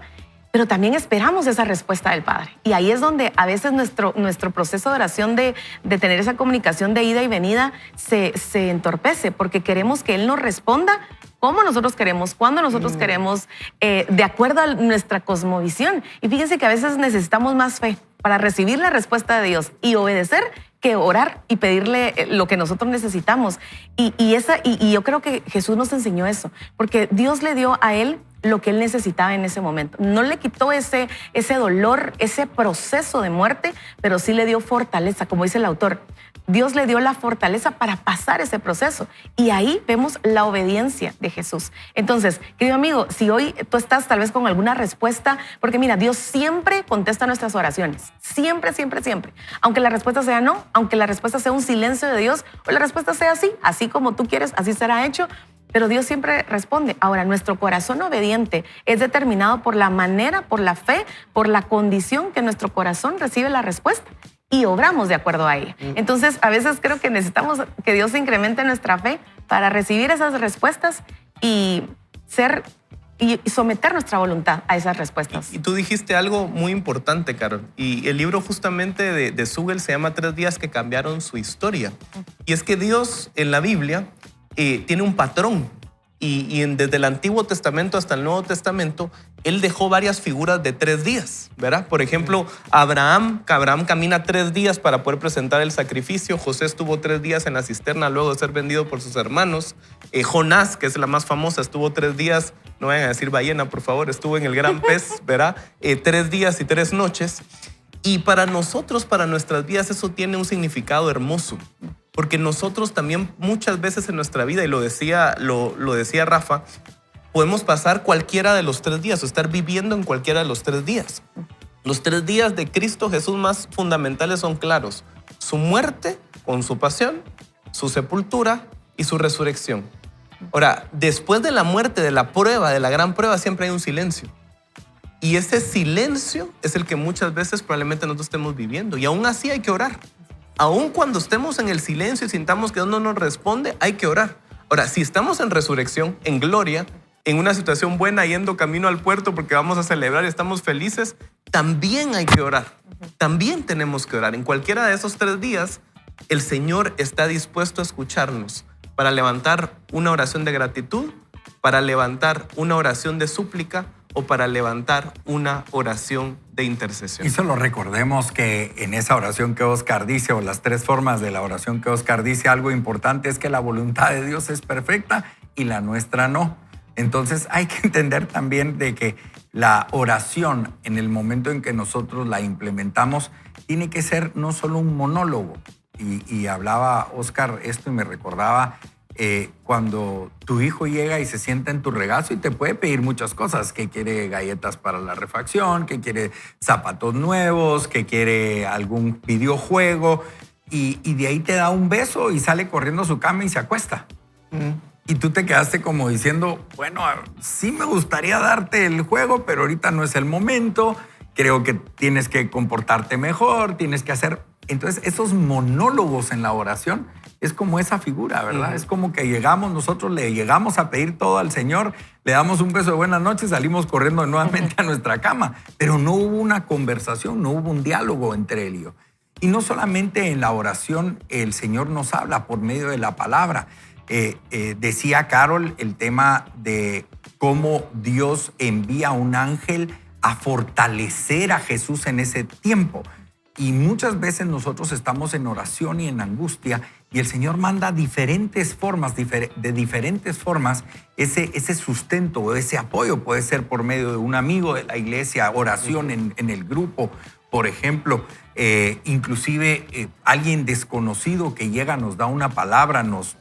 pero también esperamos esa respuesta del Padre. Y ahí es donde a veces nuestro proceso de oración de tener esa comunicación de ida y venida se entorpece porque queremos que Él nos responda como nosotros queremos, cuando nosotros queremos, de acuerdo a nuestra cosmovisión. Y fíjense que a veces necesitamos más fe para recibir la respuesta de Dios y obedecer que orar y pedirle lo que nosotros necesitamos. Y yo creo que Jesús nos enseñó eso, porque Dios le dio a Él lo que Él necesitaba en ese momento. No le quitó ese dolor, ese proceso de muerte, pero sí le dio fortaleza, como dice el autor. Dios le dio la fortaleza para pasar ese proceso. Y ahí vemos la obediencia de Jesús. Entonces, querido amigo, si hoy tú estás tal vez con alguna respuesta, porque mira, Dios siempre contesta nuestras oraciones. Siempre, siempre, siempre. Aunque la respuesta sea no, aunque la respuesta sea un silencio de Dios, o la respuesta sea así como tú quieres, así será hecho. Pero Dios siempre responde. Ahora, nuestro corazón obediente es determinado por la manera, por la fe, por la condición que nuestro corazón recibe la respuesta y obramos de acuerdo a ella. Entonces, a veces creo que necesitamos que Dios incremente nuestra fe para recibir esas respuestas y ser y someter nuestra voluntad a esas respuestas. Y tú dijiste algo muy importante, Carol. Y el libro justamente de Sugel se llama 3 días que cambiaron su historia. Y es que Dios en la Biblia tiene un patrón. Desde el Antiguo Testamento hasta el Nuevo Testamento, Él dejó varias figuras de 3 días, ¿verdad? Por ejemplo, Abraham camina 3 días para poder presentar el sacrificio. José estuvo 3 días en la cisterna luego de ser vendido por sus hermanos. Jonás, que es la más famosa, estuvo 3 días, no vayan a decir ballena, por favor, estuvo en el gran pez, ¿verdad? 3 días y 3 noches. Y para nosotros, para nuestras vidas, eso tiene un significado hermoso. Porque nosotros también muchas veces en nuestra vida, y lo decía Rafa, podemos pasar cualquiera de los 3 días o estar viviendo en cualquiera de los 3 días. Los 3 días de Cristo Jesús más fundamentales son claros. Su muerte con su pasión, su sepultura y su resurrección. Ahora, después de la muerte, de la prueba, de la gran prueba, siempre hay un silencio. Y ese silencio es el que muchas veces probablemente nosotros estemos viviendo. Y aún así hay que orar. Aún cuando estemos en el silencio y sintamos que Dios no nos responde, hay que orar. Ahora, si estamos en resurrección, en gloria, en una situación buena, yendo camino al puerto porque vamos a celebrar y estamos felices, también hay que orar. También tenemos que orar. En cualquiera de esos 3 días, el Señor está dispuesto a escucharnos para levantar una oración de gratitud, para levantar una oración de súplica o para levantar una oración de intercesión. Y solo recordemos que en esa oración que Oscar dice, o las 3 formas de la oración que Oscar dice, algo importante es que la voluntad de Dios es perfecta y la nuestra no. Entonces hay que entender también de que la oración, en el momento en que nosotros la implementamos, tiene que ser no solo un monólogo. Y hablaba Oscar esto y me recordaba cuando tu hijo llega y se sienta en tu regazo y te puede pedir muchas cosas, que quiere galletas para la refacción, que quiere zapatos nuevos, que quiere algún videojuego, y de ahí te da un beso y sale corriendo a su cama y se acuesta. Y tú te quedaste como diciendo, bueno, sí me gustaría darte el juego, pero ahorita no es el momento, creo que tienes que comportarte mejor, tienes que hacer... Entonces, esos monólogos en la oración es como esa figura, ¿verdad? Es como que nosotros le llegamos a pedir todo al Señor, le damos un beso de buenas noches, salimos corriendo nuevamente a nuestra cama, pero no hubo una conversación, no hubo un diálogo entre él y yo. Y no solamente en la oración el Señor nos habla por medio de la palabra. Decía Carol el tema de cómo Dios envía un ángel a fortalecer a Jesús en ese tiempo. Y muchas veces nosotros estamos en oración y en angustia y el Señor manda de diferentes formas ese sustento o ese apoyo. Puede ser por medio de un amigo de la iglesia, oración en el grupo, por ejemplo. Inclusive alguien desconocido que llega, nos da una palabra, nos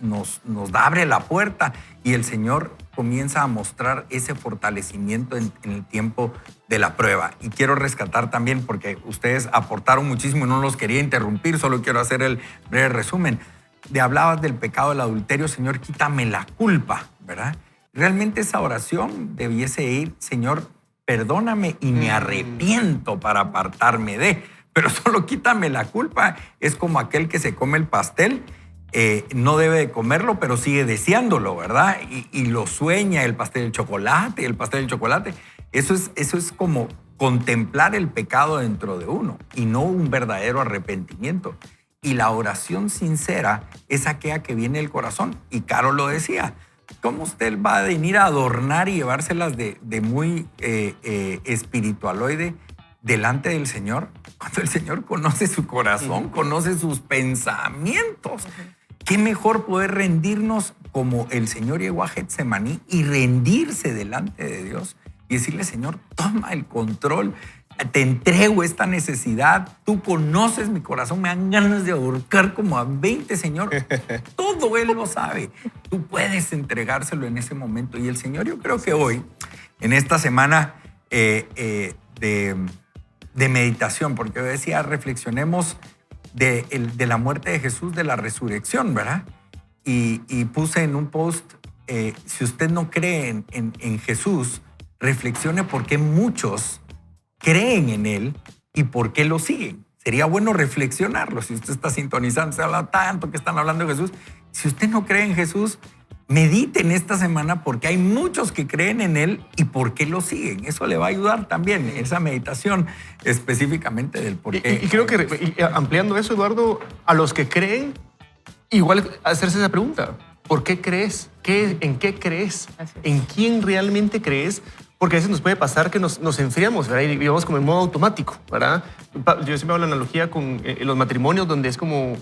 abre la puerta y el Señor comienza a mostrar ese fortalecimiento en el tiempo de la prueba. Y quiero rescatar también, porque ustedes aportaron muchísimo y no los quería interrumpir, solo quiero hacer el breve resumen. Hablabas del pecado del adulterio, Señor, quítame la culpa, ¿verdad? Realmente esa oración debiese ir, Señor, perdóname y me arrepiento para apartarme de... Pero solo quítame la culpa. Es como aquel que se come el pastel, no debe de comerlo, pero sigue deseándolo, ¿verdad? Y lo sueña, el pastel de chocolate. Eso es como contemplar el pecado dentro de uno y no un verdadero arrepentimiento. Y la oración sincera es aquella que viene del corazón. Y Carol lo decía, ¿cómo usted va a venir a adornar y llevárselas de muy espiritualoide delante del Señor, cuando el Señor conoce su corazón, conoce sus pensamientos? Qué mejor poder rendirnos como el Señor llegó a Getsemaní y rendirse delante de Dios y decirle, Señor, toma el control, te entrego esta necesidad, tú conoces mi corazón, me dan ganas de ahorcar como a 20, Señor. Todo Él lo sabe. Tú puedes entregárselo en ese momento. Y el Señor, yo creo que hoy, en esta semana de meditación, porque yo decía, reflexionemos de la muerte de Jesús, de la resurrección, ¿verdad? Y puse en un post, si usted no cree en Jesús, reflexione por qué muchos creen en Él y por qué lo siguen. Sería bueno reflexionarlo. Si usted está sintonizando, se habla tanto que están hablando de Jesús. Si usted no cree en Jesús, Mediten esta semana porque hay muchos que creen en Él y por qué lo siguen. Eso le va a ayudar también, esa meditación específicamente del por qué. Y creo que ampliando eso, Eduardo, a los que creen, igual hacerse esa pregunta. ¿Por qué crees? ¿En qué crees? Así es. ¿En quién realmente crees? Porque a veces nos puede pasar que nos enfriamos, ¿verdad? Y vivamos como en modo automático, ¿verdad? Yo siempre hago la analogía con los matrimonios donde es como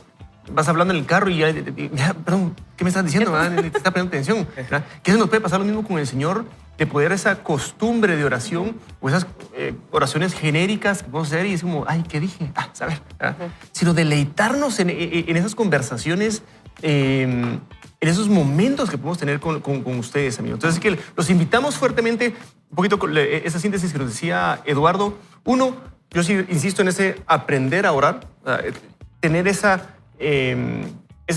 vas hablando en el carro y ya, perdón, ¿qué me estás diciendo? ¿Verdad? Te está poniendo atención, ¿verdad? Que eso nos puede pasar lo mismo con el Señor, de poder esa costumbre de oración o esas oraciones genéricas que podemos hacer y es como, ay, ¿qué dije? Saber, ¿verdad? Sino deleitarnos en esas conversaciones, en esos momentos que podemos tener con ustedes, amigos. Entonces, que los invitamos fuertemente, un poquito con esa síntesis que nos decía Eduardo. Uno, yo sí insisto en ese aprender a orar, tener esa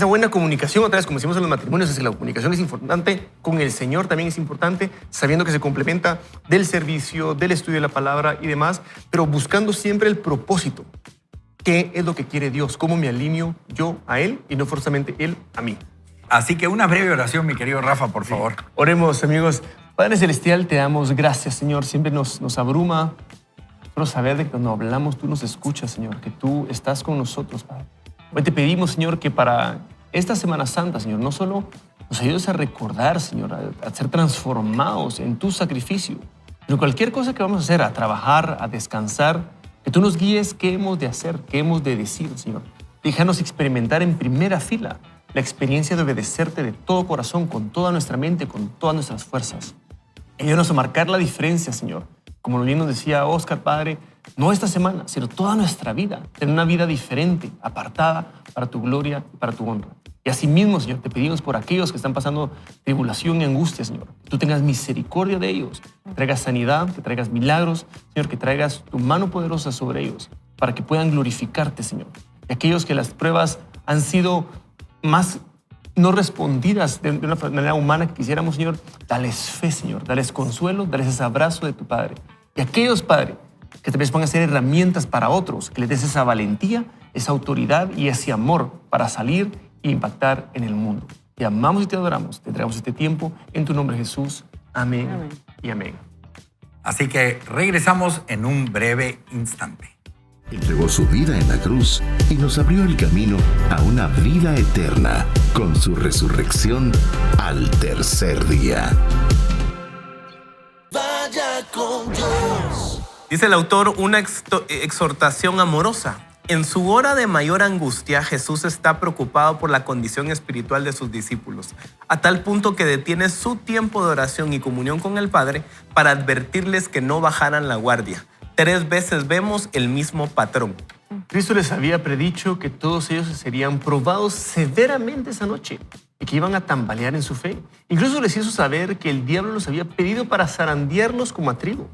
buena comunicación. Otra vez, como decimos en los matrimonios, es que la comunicación es importante, con el Señor también es importante, sabiendo que se complementa del servicio, del estudio de la palabra y demás, pero buscando siempre el propósito. ¿Qué es lo que quiere Dios? ¿Cómo me alineo yo a Él y no forzosamente Él a mí? Así que una breve oración, mi querido Rafa, por favor. Oremos, amigos. Padre Celestial, te damos gracias, Señor. Siempre nos abruma pero saber de que cuando hablamos tú nos escuchas, Señor, que tú estás con nosotros, Padre. Hoy te pedimos, Señor, que para esta Semana Santa, Señor, no solo nos ayudes a recordar, Señor, a ser transformados en tu sacrificio, pero cualquier cosa que vamos a hacer, a trabajar, a descansar, que tú nos guíes qué hemos de hacer, qué hemos de decir, Señor. Déjanos experimentar en primera fila la experiencia de obedecerte de todo corazón, con toda nuestra mente, con todas nuestras fuerzas. Ayúdanos a marcar la diferencia, Señor. Como bien nos decía Oscar, Padre, no esta semana, sino toda nuestra vida. Tener una vida diferente, apartada para tu gloria y para tu honra. Y asimismo, Señor, te pedimos por aquellos que están pasando tribulación y angustia, Señor. Que tú tengas misericordia de ellos, que traigas sanidad, que traigas milagros, Señor, que traigas tu mano poderosa sobre ellos para que puedan glorificarte, Señor. Y aquellos que las pruebas han sido más no respondidas de una manera humana que quisiéramos, Señor, dales fe, Señor, dales consuelo, dales ese abrazo de tu Padre. Y aquellos, Padre, que te van a ser herramientas para otros, que les des esa valentía, esa autoridad y ese amor para salir e impactar en el mundo. Te amamos y te adoramos. Te entregamos este tiempo en tu nombre, Jesús. Amén, Amén. y amén. Así que regresamos en un breve instante. Entregó su vida en la cruz y nos abrió el camino a una vida eterna con su resurrección al tercer día. Vaya con Dios. Dice el autor una exhortación amorosa. En su hora de mayor angustia, Jesús está preocupado por la condición espiritual de sus discípulos, a tal punto que detiene su tiempo de oración y comunión con el Padre para advertirles que no bajaran la guardia. 3 veces vemos el mismo patrón. Cristo les había predicho que todos ellos serían probados severamente esa noche y que iban a tambalear en su fe. Incluso les hizo saber que el diablo los había pedido para zarandearlos como a trigo.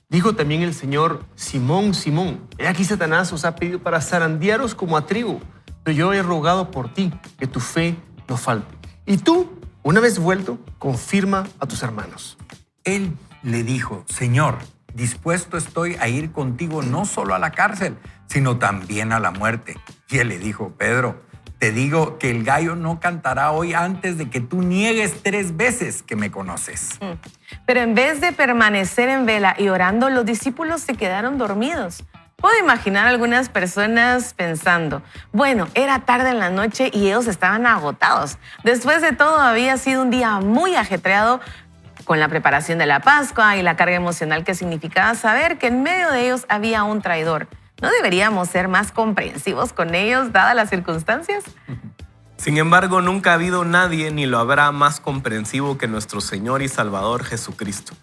Dijo también el Señor: Simón, Simón, he aquí Satanás os ha pedido para zarandearos como a trigo, pero yo he rogado por ti que tu fe no falte. Y tú, una vez vuelto, confirma a tus hermanos. Él le dijo: Señor, dispuesto estoy a ir contigo no solo a la cárcel, sino también a la muerte. Y él le dijo: Pedro, te digo que el gallo no cantará hoy antes de que tú niegues 3 veces que me conoces. Pero en vez de permanecer en vela y orando, los discípulos se quedaron dormidos. Puedo imaginar a algunas personas pensando, bueno, era tarde en la noche y ellos estaban agotados. Después de todo, había sido un día muy ajetreado con la preparación de la Pascua y la carga emocional que significaba saber que en medio de ellos había un traidor. ¿No deberíamos ser más comprensivos con ellos, dadas las circunstancias? Sin embargo, nunca ha habido nadie ni lo habrá más comprensivo que nuestro Señor y Salvador Jesucristo.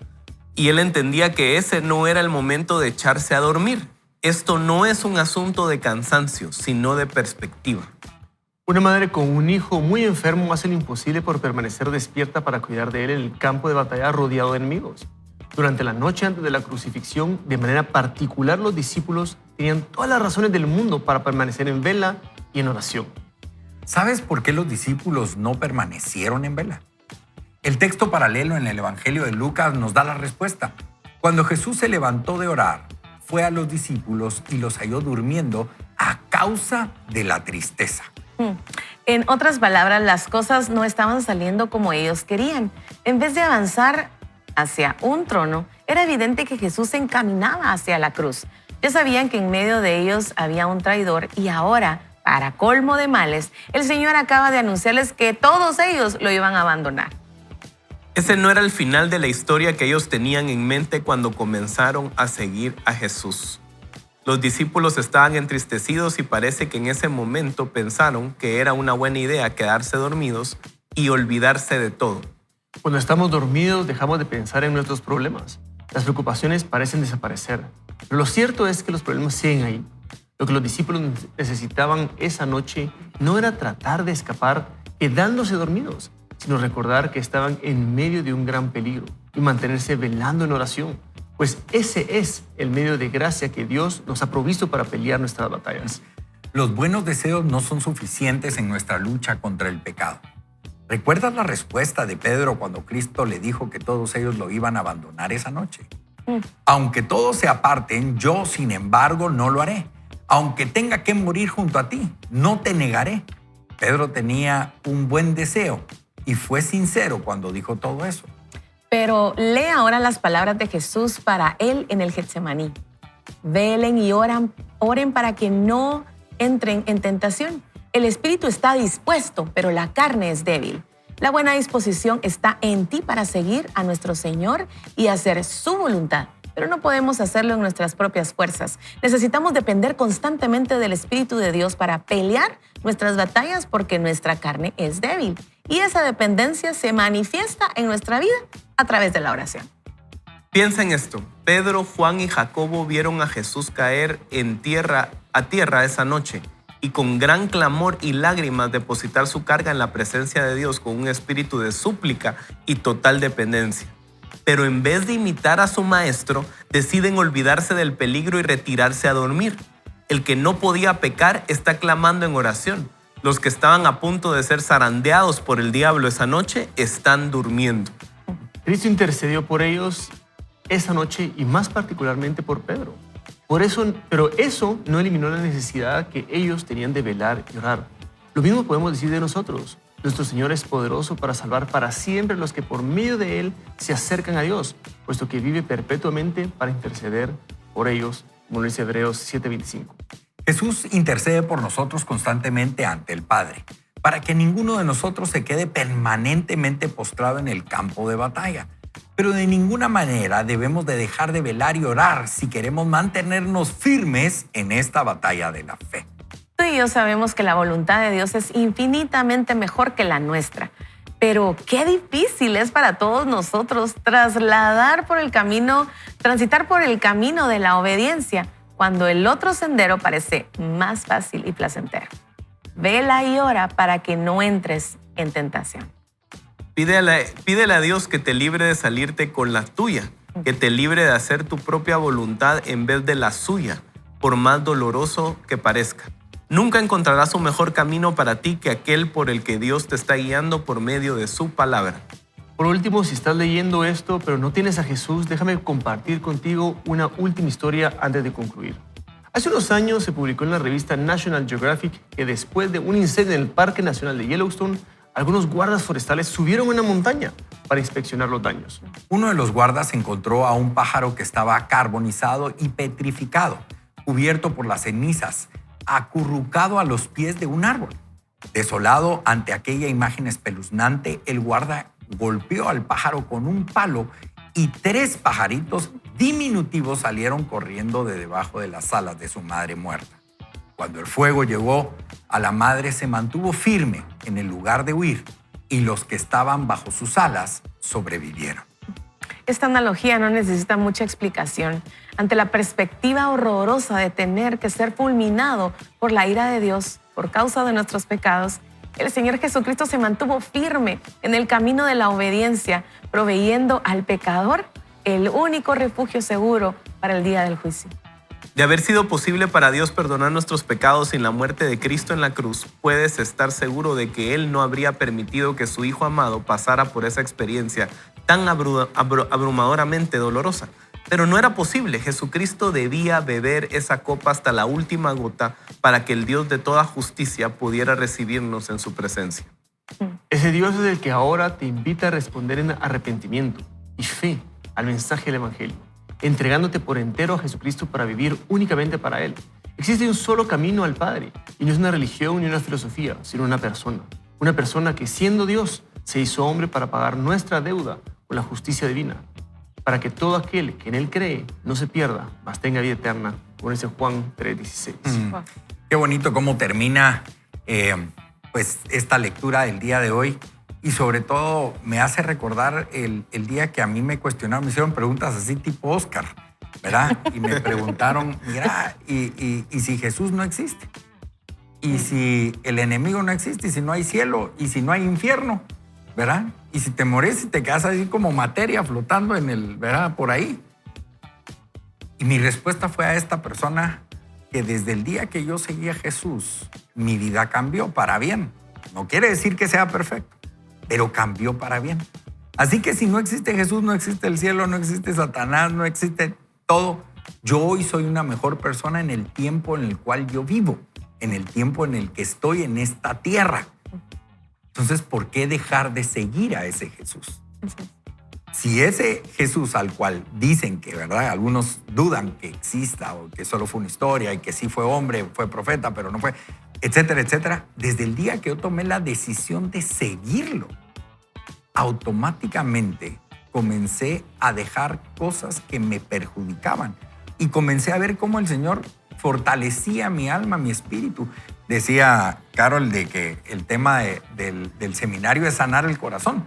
Y Él entendía que ese no era el momento de echarse a dormir. Esto no es un asunto de cansancio, sino de perspectiva. Una madre con un hijo muy enfermo hace lo imposible por permanecer despierta para cuidar de él en el campo de batalla rodeado de enemigos. Durante la noche antes de la crucifixión, de manera particular, los discípulos tenían todas las razones del mundo para permanecer en vela y en oración. ¿Sabes por qué los discípulos no permanecieron en vela? El texto paralelo en el Evangelio de Lucas nos da la respuesta. Cuando Jesús se levantó de orar, fue a los discípulos y los halló durmiendo a causa de la tristeza. En otras palabras, las cosas no estaban saliendo como ellos querían. En vez de avanzar hacia un trono, era evidente que Jesús se encaminaba hacia la cruz. Ya sabían que en medio de ellos había un traidor y ahora, para colmo de males, el Señor acaba de anunciarles que todos ellos lo iban a abandonar. Ese no era el final de la historia que ellos tenían en mente cuando comenzaron a seguir a Jesús. Los discípulos estaban entristecidos y parece que en ese momento pensaron que era una buena idea quedarse dormidos y olvidarse de todo. Cuando estamos dormidos, dejamos de pensar en nuestros problemas. Las preocupaciones parecen desaparecer. Pero lo cierto es que los problemas siguen ahí. Lo que los discípulos necesitaban esa noche no era tratar de escapar quedándose dormidos, sino recordar que estaban en medio de un gran peligro y mantenerse velando en oración. Pues ese es el medio de gracia que Dios nos ha provisto para pelear nuestras batallas. Los buenos deseos no son suficientes en nuestra lucha contra el pecado. ¿Recuerdas la respuesta de Pedro cuando Cristo le dijo que todos ellos lo iban a abandonar esa noche? Aunque todos se aparten, yo, sin embargo, no lo haré. Aunque tenga que morir junto a ti, no te negaré. Pedro tenía un buen deseo y fue sincero cuando dijo todo eso. Pero lee ahora las palabras de Jesús para él en el Getsemaní. Velen y oren para que no entren en tentación. El espíritu está dispuesto, pero la carne es débil. La buena disposición está en ti para seguir a nuestro Señor y hacer su voluntad, pero no podemos hacerlo en nuestras propias fuerzas. Necesitamos depender constantemente del Espíritu de Dios para pelear nuestras batallas porque nuestra carne es débil. Y esa dependencia se manifiesta en nuestra vida a través de la oración. Piensa en esto. Pedro, Juan y Jacobo vieron a Jesús caer a tierra esa noche y con gran clamor y lágrimas depositar su carga en la presencia de Dios con un espíritu de súplica y total dependencia. Pero en vez de imitar a su maestro, deciden olvidarse del peligro y retirarse a dormir. El que no podía pecar está clamando en oración. Los que estaban a punto de ser zarandeados por el diablo esa noche están durmiendo. Cristo intercedió por ellos esa noche y más particularmente por Pedro. Pero eso no eliminó la necesidad que ellos tenían de velar y orar. Lo mismo podemos decir de nosotros. Nuestro Señor es poderoso para salvar para siempre los que por medio de Él se acercan a Dios, puesto que vive perpetuamente para interceder por ellos, como lo dice Hebreos 7:25. Jesús intercede por nosotros constantemente ante el Padre, para que ninguno de nosotros se quede permanentemente postrado en el campo de batalla. Pero de ninguna manera debemos de dejar de velar y orar si queremos mantenernos firmes en esta batalla de la fe. Tú y yo sabemos que la voluntad de Dios es infinitamente mejor que la nuestra. Pero qué difícil es para todos nosotros transitar por el camino de la obediencia cuando el otro sendero parece más fácil y placentero. Vela y ora para que no entres en tentación. Pídele a Dios que te libre de salirte con la tuya, que te libre de hacer tu propia voluntad en vez de la suya, por más doloroso que parezca. Nunca encontrarás un mejor camino para ti que aquel por el que Dios te está guiando por medio de su palabra. Por último, si estás leyendo esto pero no tienes a Jesús, déjame compartir contigo una última historia antes de concluir. Hace unos años se publicó en la revista National Geographic que después de un incendio en el Parque Nacional de Yellowstone, algunos guardas forestales subieron a una montaña para inspeccionar los daños. Uno de los guardas encontró a un pájaro que estaba carbonizado y petrificado, cubierto por las cenizas, acurrucado a los pies de un árbol. Desolado ante aquella imagen espeluznante, el guarda golpeó al pájaro con un palo y 3 pajaritos diminutivos salieron corriendo de debajo de las alas de su madre muerta. Cuando el fuego llegó a la madre, se mantuvo firme en el lugar de huir y los que estaban bajo sus alas sobrevivieron. Esta analogía no necesita mucha explicación. Ante la perspectiva horrorosa de tener que ser fulminado por la ira de Dios por causa de nuestros pecados, el Señor Jesucristo se mantuvo firme en el camino de la obediencia, proveyendo al pecador el único refugio seguro para el día del juicio. De haber sido posible para Dios perdonar nuestros pecados sin la muerte de Cristo en la cruz, puedes estar seguro de que Él no habría permitido que su Hijo amado pasara por esa experiencia tan abrumadoramente dolorosa. Pero no era posible. Jesucristo debía beber esa copa hasta la última gota para que el Dios de toda justicia pudiera recibirnos en su presencia. Ese Dios es el que ahora te invita a responder en arrepentimiento y fe al mensaje del Evangelio, entregándote por entero a Jesucristo para vivir únicamente para Él. Existe un solo camino al Padre, y no es una religión ni una filosofía, sino una persona que siendo Dios se hizo hombre para pagar nuestra deuda con la justicia divina, para que todo aquel que en Él cree no se pierda, mas tenga vida eterna, como dice Juan 3:16. Qué bonito cómo termina pues esta lectura del día de hoy, y sobre todo me hace recordar el día que a mí me cuestionaron, me hicieron preguntas así tipo Oscar, ¿verdad? Y me preguntaron, mira, ¿y si Jesús no existe? ¿Y si el enemigo no existe? ¿Y si no hay cielo? ¿Y si no hay infierno? ¿Verdad? Y si te morís y te quedas así como materia flotando en el, ¿verdad? Por ahí. Y mi respuesta fue a esta persona que desde el día que yo seguí a Jesús, mi vida cambió para bien. No quiere decir que sea perfecto, pero cambió para bien. Así que si no existe Jesús, no existe el cielo, no existe Satanás, no existe todo. Yo hoy soy una mejor persona en el tiempo en el cual yo vivo, en el tiempo en el que estoy en esta tierra. Entonces, ¿por qué dejar de seguir a ese Jesús? Si ese Jesús al cual dicen que, ¿verdad? Algunos dudan que exista o que solo fue una historia y que sí fue hombre, fue profeta, pero no fue, etcétera, etcétera. Desde el día que yo tomé la decisión de seguirlo, automáticamente comencé a dejar cosas que me perjudicaban y comencé a ver cómo el Señor fortalecía mi alma, mi espíritu. Decía Carol de que el tema del seminario es sanar el corazón,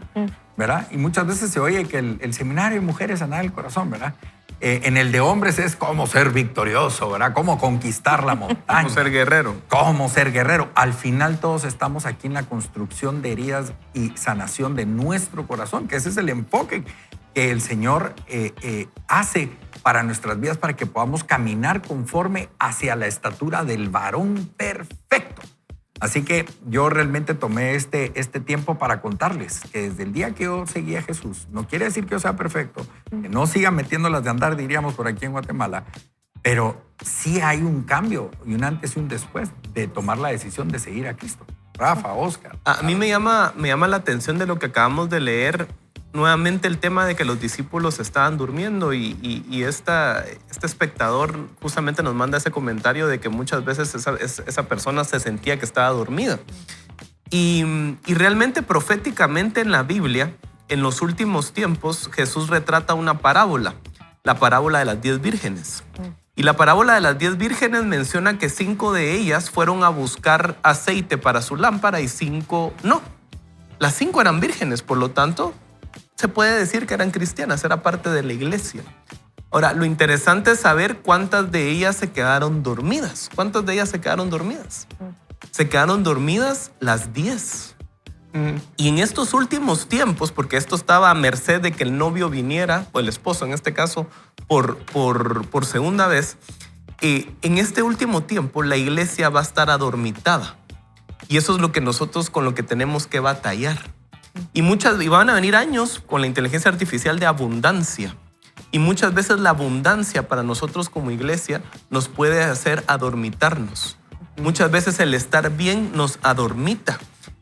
¿verdad? Y muchas veces se oye que el seminario de mujeres es sanar el corazón, ¿verdad? En el de hombres es cómo ser victorioso, ¿verdad? Cómo conquistar la montaña. Cómo ser guerrero. Cómo ser guerrero. Al final todos estamos aquí en la construcción de heridas y sanación de nuestro corazón, que ese es el enfoque que el Señor hace para nuestras vidas, para que podamos caminar conforme hacia la estatura del varón perfecto. Así que yo realmente tomé este tiempo para contarles que desde el día que yo seguí a Jesús, no quiere decir que yo sea perfecto, que no siga metiéndolas de andar, diríamos por aquí en Guatemala, pero sí hay un cambio y un antes y un después de tomar la decisión de seguir a Cristo. Rafa, Oscar. A mí me llama la atención de lo que acabamos de leer, nuevamente el tema de que los discípulos estaban durmiendo y este espectador justamente nos manda ese comentario de que muchas veces esa persona se sentía que estaba dormida. Y realmente proféticamente en la Biblia, en los últimos tiempos, Jesús retrata una parábola, la parábola de las 10 vírgenes. Y la parábola de las 10 vírgenes menciona que 5 de ellas fueron a buscar aceite para su lámpara y 5 no. Las 5 eran vírgenes, por lo tanto, se puede decir que eran cristianas, era parte de la iglesia. Ahora, lo interesante es saber cuántas de ellas se quedaron dormidas. ¿Cuántas de ellas se quedaron dormidas? Se quedaron dormidas las 10. Y en estos últimos tiempos, porque esto estaba a merced de que el novio viniera, o el esposo en este caso, por segunda vez, en este último tiempo la iglesia va a estar adormitada. Y eso es lo que nosotros con lo que tenemos que batallar. Y van a venir años con la inteligencia artificial de abundancia. Y muchas veces la abundancia para nosotros como iglesia nos puede hacer adormitarnos. Muchas veces el estar bien nos adormita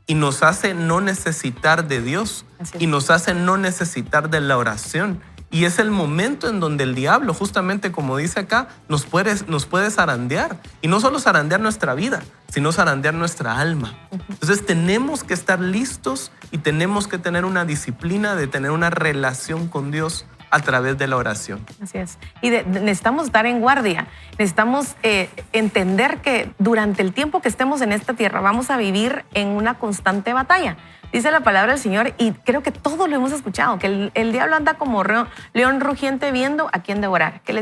y nos hace no necesitar de Dios y nos hace no necesitar de la oración. Y es el momento en donde el diablo, justamente como dice acá, nos puede zarandear. Y no solo zarandear nuestra vida, sino zarandear nuestra alma. Entonces tenemos que estar listos y tenemos que tener una disciplina de tener una relación con Dios a través de la oración. Así es. Y necesitamos estar en guardia. Necesitamos entender que durante el tiempo que estemos en esta tierra vamos a vivir en una constante batalla. Dice la palabra del Señor, y creo que todos lo hemos escuchado, que el diablo anda como león rugiente viendo a quién devorar, que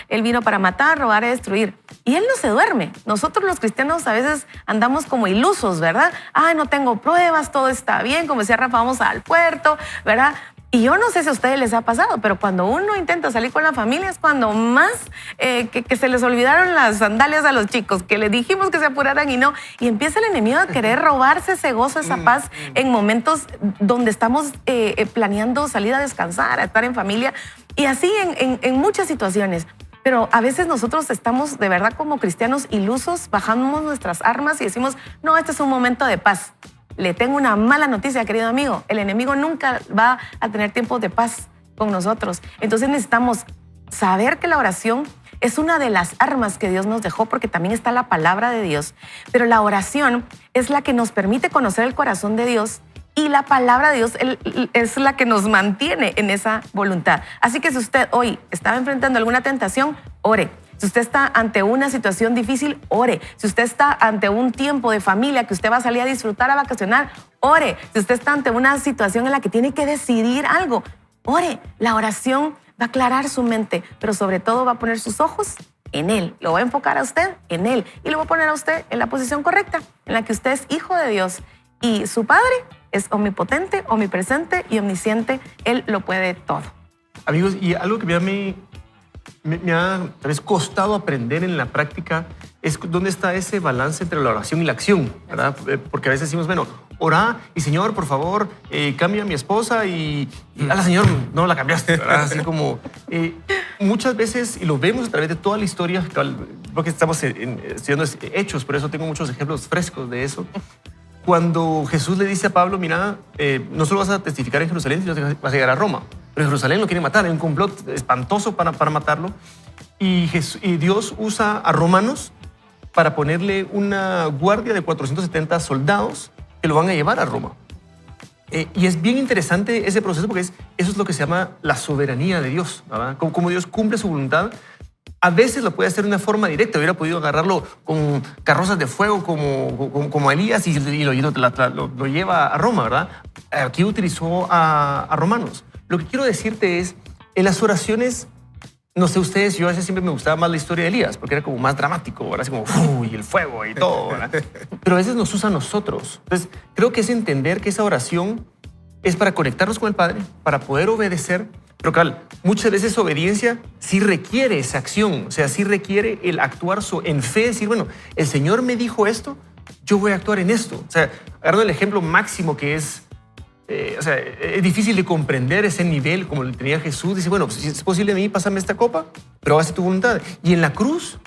él vino para matar, robar y destruir. Y él no se duerme. Nosotros los cristianos a veces andamos como ilusos, ¿verdad? Ay, no tengo pruebas, todo está bien, como decía Rafa, vamos al puerto, ¿verdad? Y yo no sé si a ustedes les ha pasado, pero cuando uno intenta salir con la familia es cuando más que se les olvidaron las sandalias a los chicos, que les dijimos que se apuraran y no. Y empieza el enemigo a querer robarse ese gozo, esa paz en momentos donde estamos planeando salir a descansar, a estar en familia. Y así en muchas situaciones. Pero a veces nosotros estamos de verdad como cristianos ilusos, bajamos nuestras armas y decimos, no, este es un momento de paz. Le tengo una mala noticia, querido amigo. El enemigo nunca va a tener tiempos de paz con nosotros. Entonces necesitamos saber que la oración es una de las armas que Dios nos dejó, porque también está la palabra de Dios. Pero la oración es la que nos permite conocer el corazón de Dios, y la palabra de Dios es la que nos mantiene en esa voluntad. Así que si usted hoy estaba enfrentando alguna tentación, ore. Si usted está ante una situación difícil, ore. Si usted está ante un tiempo de familia que usted va a salir a disfrutar, a vacacionar, ore. Si usted está ante una situación en la que tiene que decidir algo, ore. La oración va a aclarar su mente, pero sobre todo va a poner sus ojos en Él. Lo va a enfocar a usted en Él y lo va a poner a usted en la posición correcta, en la que usted es hijo de Dios y su Padre es omnipotente, omnipresente y omnisciente. Él lo puede todo. Amigos, y algo que me ha tal vez costado aprender en la práctica es dónde está ese balance entre la oración y la acción, ¿verdad? Porque a veces decimos, bueno, orá y Señor, por favor, cambia a mi esposa y a la Señor no la cambiaste, ¿verdad? Así como muchas veces, y lo vemos a través de toda la historia, porque estamos estudiando Hechos, por eso tengo muchos ejemplos frescos de eso. Cuando Jesús le dice a Pablo, mira, no solo vas a testificar en Jerusalén, sino que vas a llegar a Roma. Pero en Jerusalén lo quieren matar, hay un complot espantoso para matarlo. Y Dios usa a romanos para ponerle una guardia de 470 soldados que lo van a llevar a Roma. Y es bien interesante ese proceso, porque eso es lo que se llama la soberanía de Dios, ¿verdad? Como Dios cumple su voluntad. A veces lo puede hacer de una forma directa. Hubiera podido agarrarlo con carrozas de fuego como Elías y lo lleva a Roma, ¿verdad? Aquí utilizó a romanos. Lo que quiero decirte es, en las oraciones, no sé ustedes, yo a veces siempre me gustaba más la historia de Elías, porque era como más dramático, ¿verdad? Así como, y el fuego y todo, ¿verdad? Pero a veces nos usa a nosotros. Entonces, creo que es entender que esa oración es para conectarnos con el Padre, para poder obedecer. Pero claro, muchas veces obediencia sí requiere esa acción, o sea, sí requiere el actuar en fe, decir, bueno, el Señor me dijo esto, yo voy a actuar en esto. O sea, agarrando el ejemplo máximo que es, es difícil de comprender ese nivel como lo tenía Jesús. Dice, bueno, si es posible de mí, pásame esta copa, pero hágase tu voluntad. Y en la cruz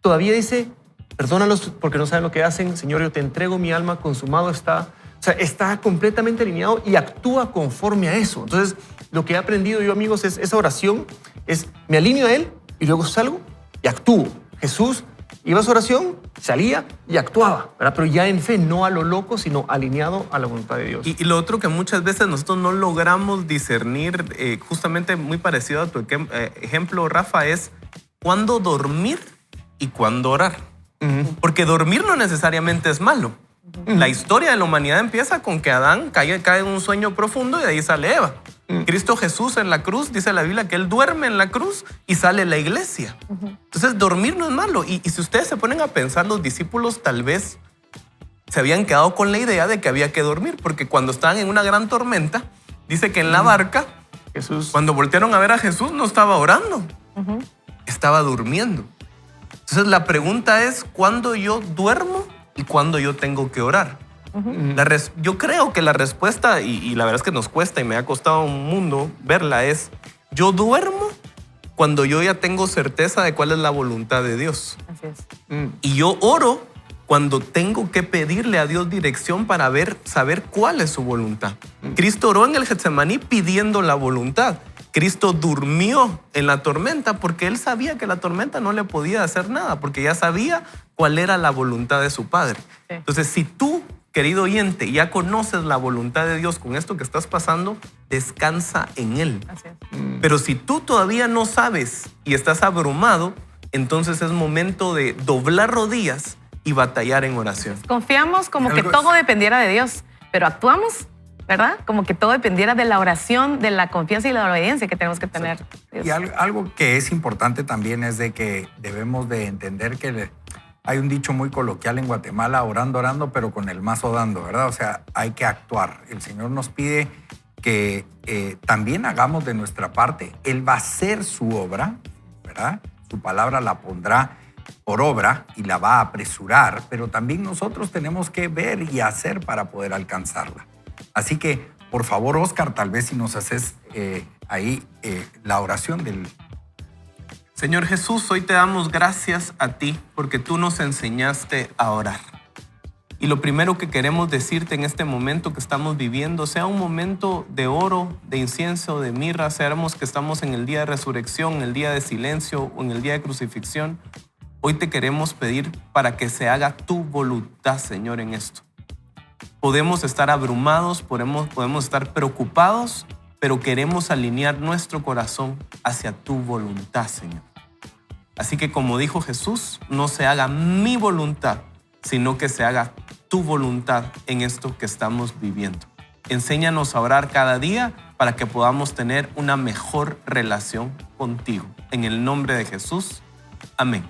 todavía dice, perdónalos porque no saben lo que hacen, Señor, yo te entrego mi alma, consumado está. O sea, está completamente alineado y actúa conforme a eso. Entonces, lo que he aprendido yo, amigos, es esa oración, es me alineo a Él y luego salgo y actúo. Jesús iba a su oración, salía y actuaba, ¿verdad? Pero ya en fe, no a lo loco, sino alineado a la voluntad de Dios. Y lo otro que muchas veces nosotros no logramos discernir, justamente muy parecido a tu ejemplo, Rafa, es cuándo dormir y cuándo orar. Porque dormir no necesariamente es malo. La historia de la humanidad empieza con que Adán cae en un sueño profundo y de ahí sale Eva. Cristo Jesús en la cruz, dice la Biblia que Él duerme en la cruz y sale la iglesia. Entonces dormir no es malo. Y si ustedes se ponen a pensar, los discípulos tal vez se habían quedado con la idea de que había que dormir, porque cuando estaban en una gran tormenta, dice que en la barca, Jesús, cuando voltearon a ver a Jesús, no estaba orando, estaba durmiendo. Entonces la pregunta es, ¿cuándo yo duermo y cuándo yo tengo que orar? Yo creo que la respuesta, y la verdad es que nos cuesta y me ha costado un mundo verla, es yo duermo cuando yo ya tengo certeza de cuál es la voluntad de Dios. Así es. Y yo oro cuando tengo que pedirle a Dios dirección para saber cuál es su voluntad. Cristo oró en el Getsemaní pidiendo la voluntad. Cristo durmió en la tormenta porque Él sabía que la tormenta no le podía hacer nada, porque ya sabía cuál era la voluntad de su Padre. Sí. Entonces, si tú, querido oyente, ya conoces la voluntad de Dios con esto que estás pasando, descansa en Él. Así es. Pero si tú todavía no sabes y estás abrumado, entonces es momento de doblar rodillas y batallar en oración. Confiamos como que todo dependiera de Dios, pero actuamos, ¿verdad? Como que todo dependiera de la oración, de la confianza y la obediencia que tenemos que tener. Y algo que es importante también es de que debemos de entender que hay un dicho muy coloquial en Guatemala, orando, orando, pero con el mazo dando, ¿verdad? O sea, hay que actuar. El Señor nos pide que también hagamos de nuestra parte. Él va a hacer su obra, ¿verdad? Su palabra la pondrá por obra y la va a apresurar, pero también nosotros tenemos que ver y hacer para poder alcanzarla. Así que Por favor, Oscar, tal vez si nos haces ahí la oración del... Señor Jesús, hoy te damos gracias a ti porque tú nos enseñaste a orar. Y lo primero que queremos decirte en este momento que estamos viviendo, sea un momento de oro, de incienso, de mirra, sabemos que estamos en el día de resurrección, en el día de silencio o en el día de crucifixión. Hoy te queremos pedir para que se haga tu voluntad, Señor, en esto. Podemos estar abrumados, podemos estar preocupados, pero queremos alinear nuestro corazón hacia tu voluntad, Señor. Así que como dijo Jesús, no se haga mi voluntad, sino que se haga tu voluntad en esto que estamos viviendo. Enséñanos a orar cada día para que podamos tener una mejor relación contigo. En el nombre de Jesús, amén.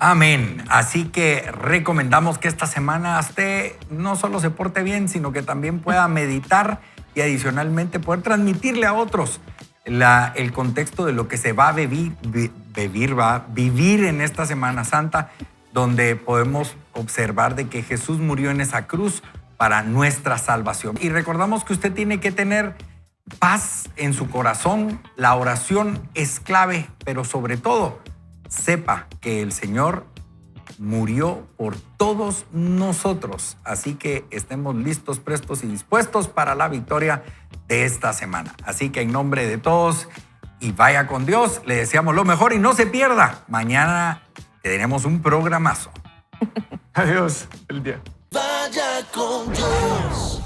Amén. Así que recomendamos que esta semana usted no solo se porte bien, sino que también pueda meditar y adicionalmente poder transmitirle a otros el contexto de lo que se va a vivir en esta Semana Santa, donde podemos observar de que Jesús murió en esa cruz para nuestra salvación. Y recordamos que usted tiene que tener paz en su corazón. La oración es clave, pero sobre todo, sepa que el Señor murió por todos nosotros. Así que estemos listos, prestos y dispuestos para la victoria de esta semana. Así que en nombre de todos y vaya con Dios, le deseamos lo mejor y no se pierda. Mañana tenemos un programazo. Adiós. El día. Vaya con Dios.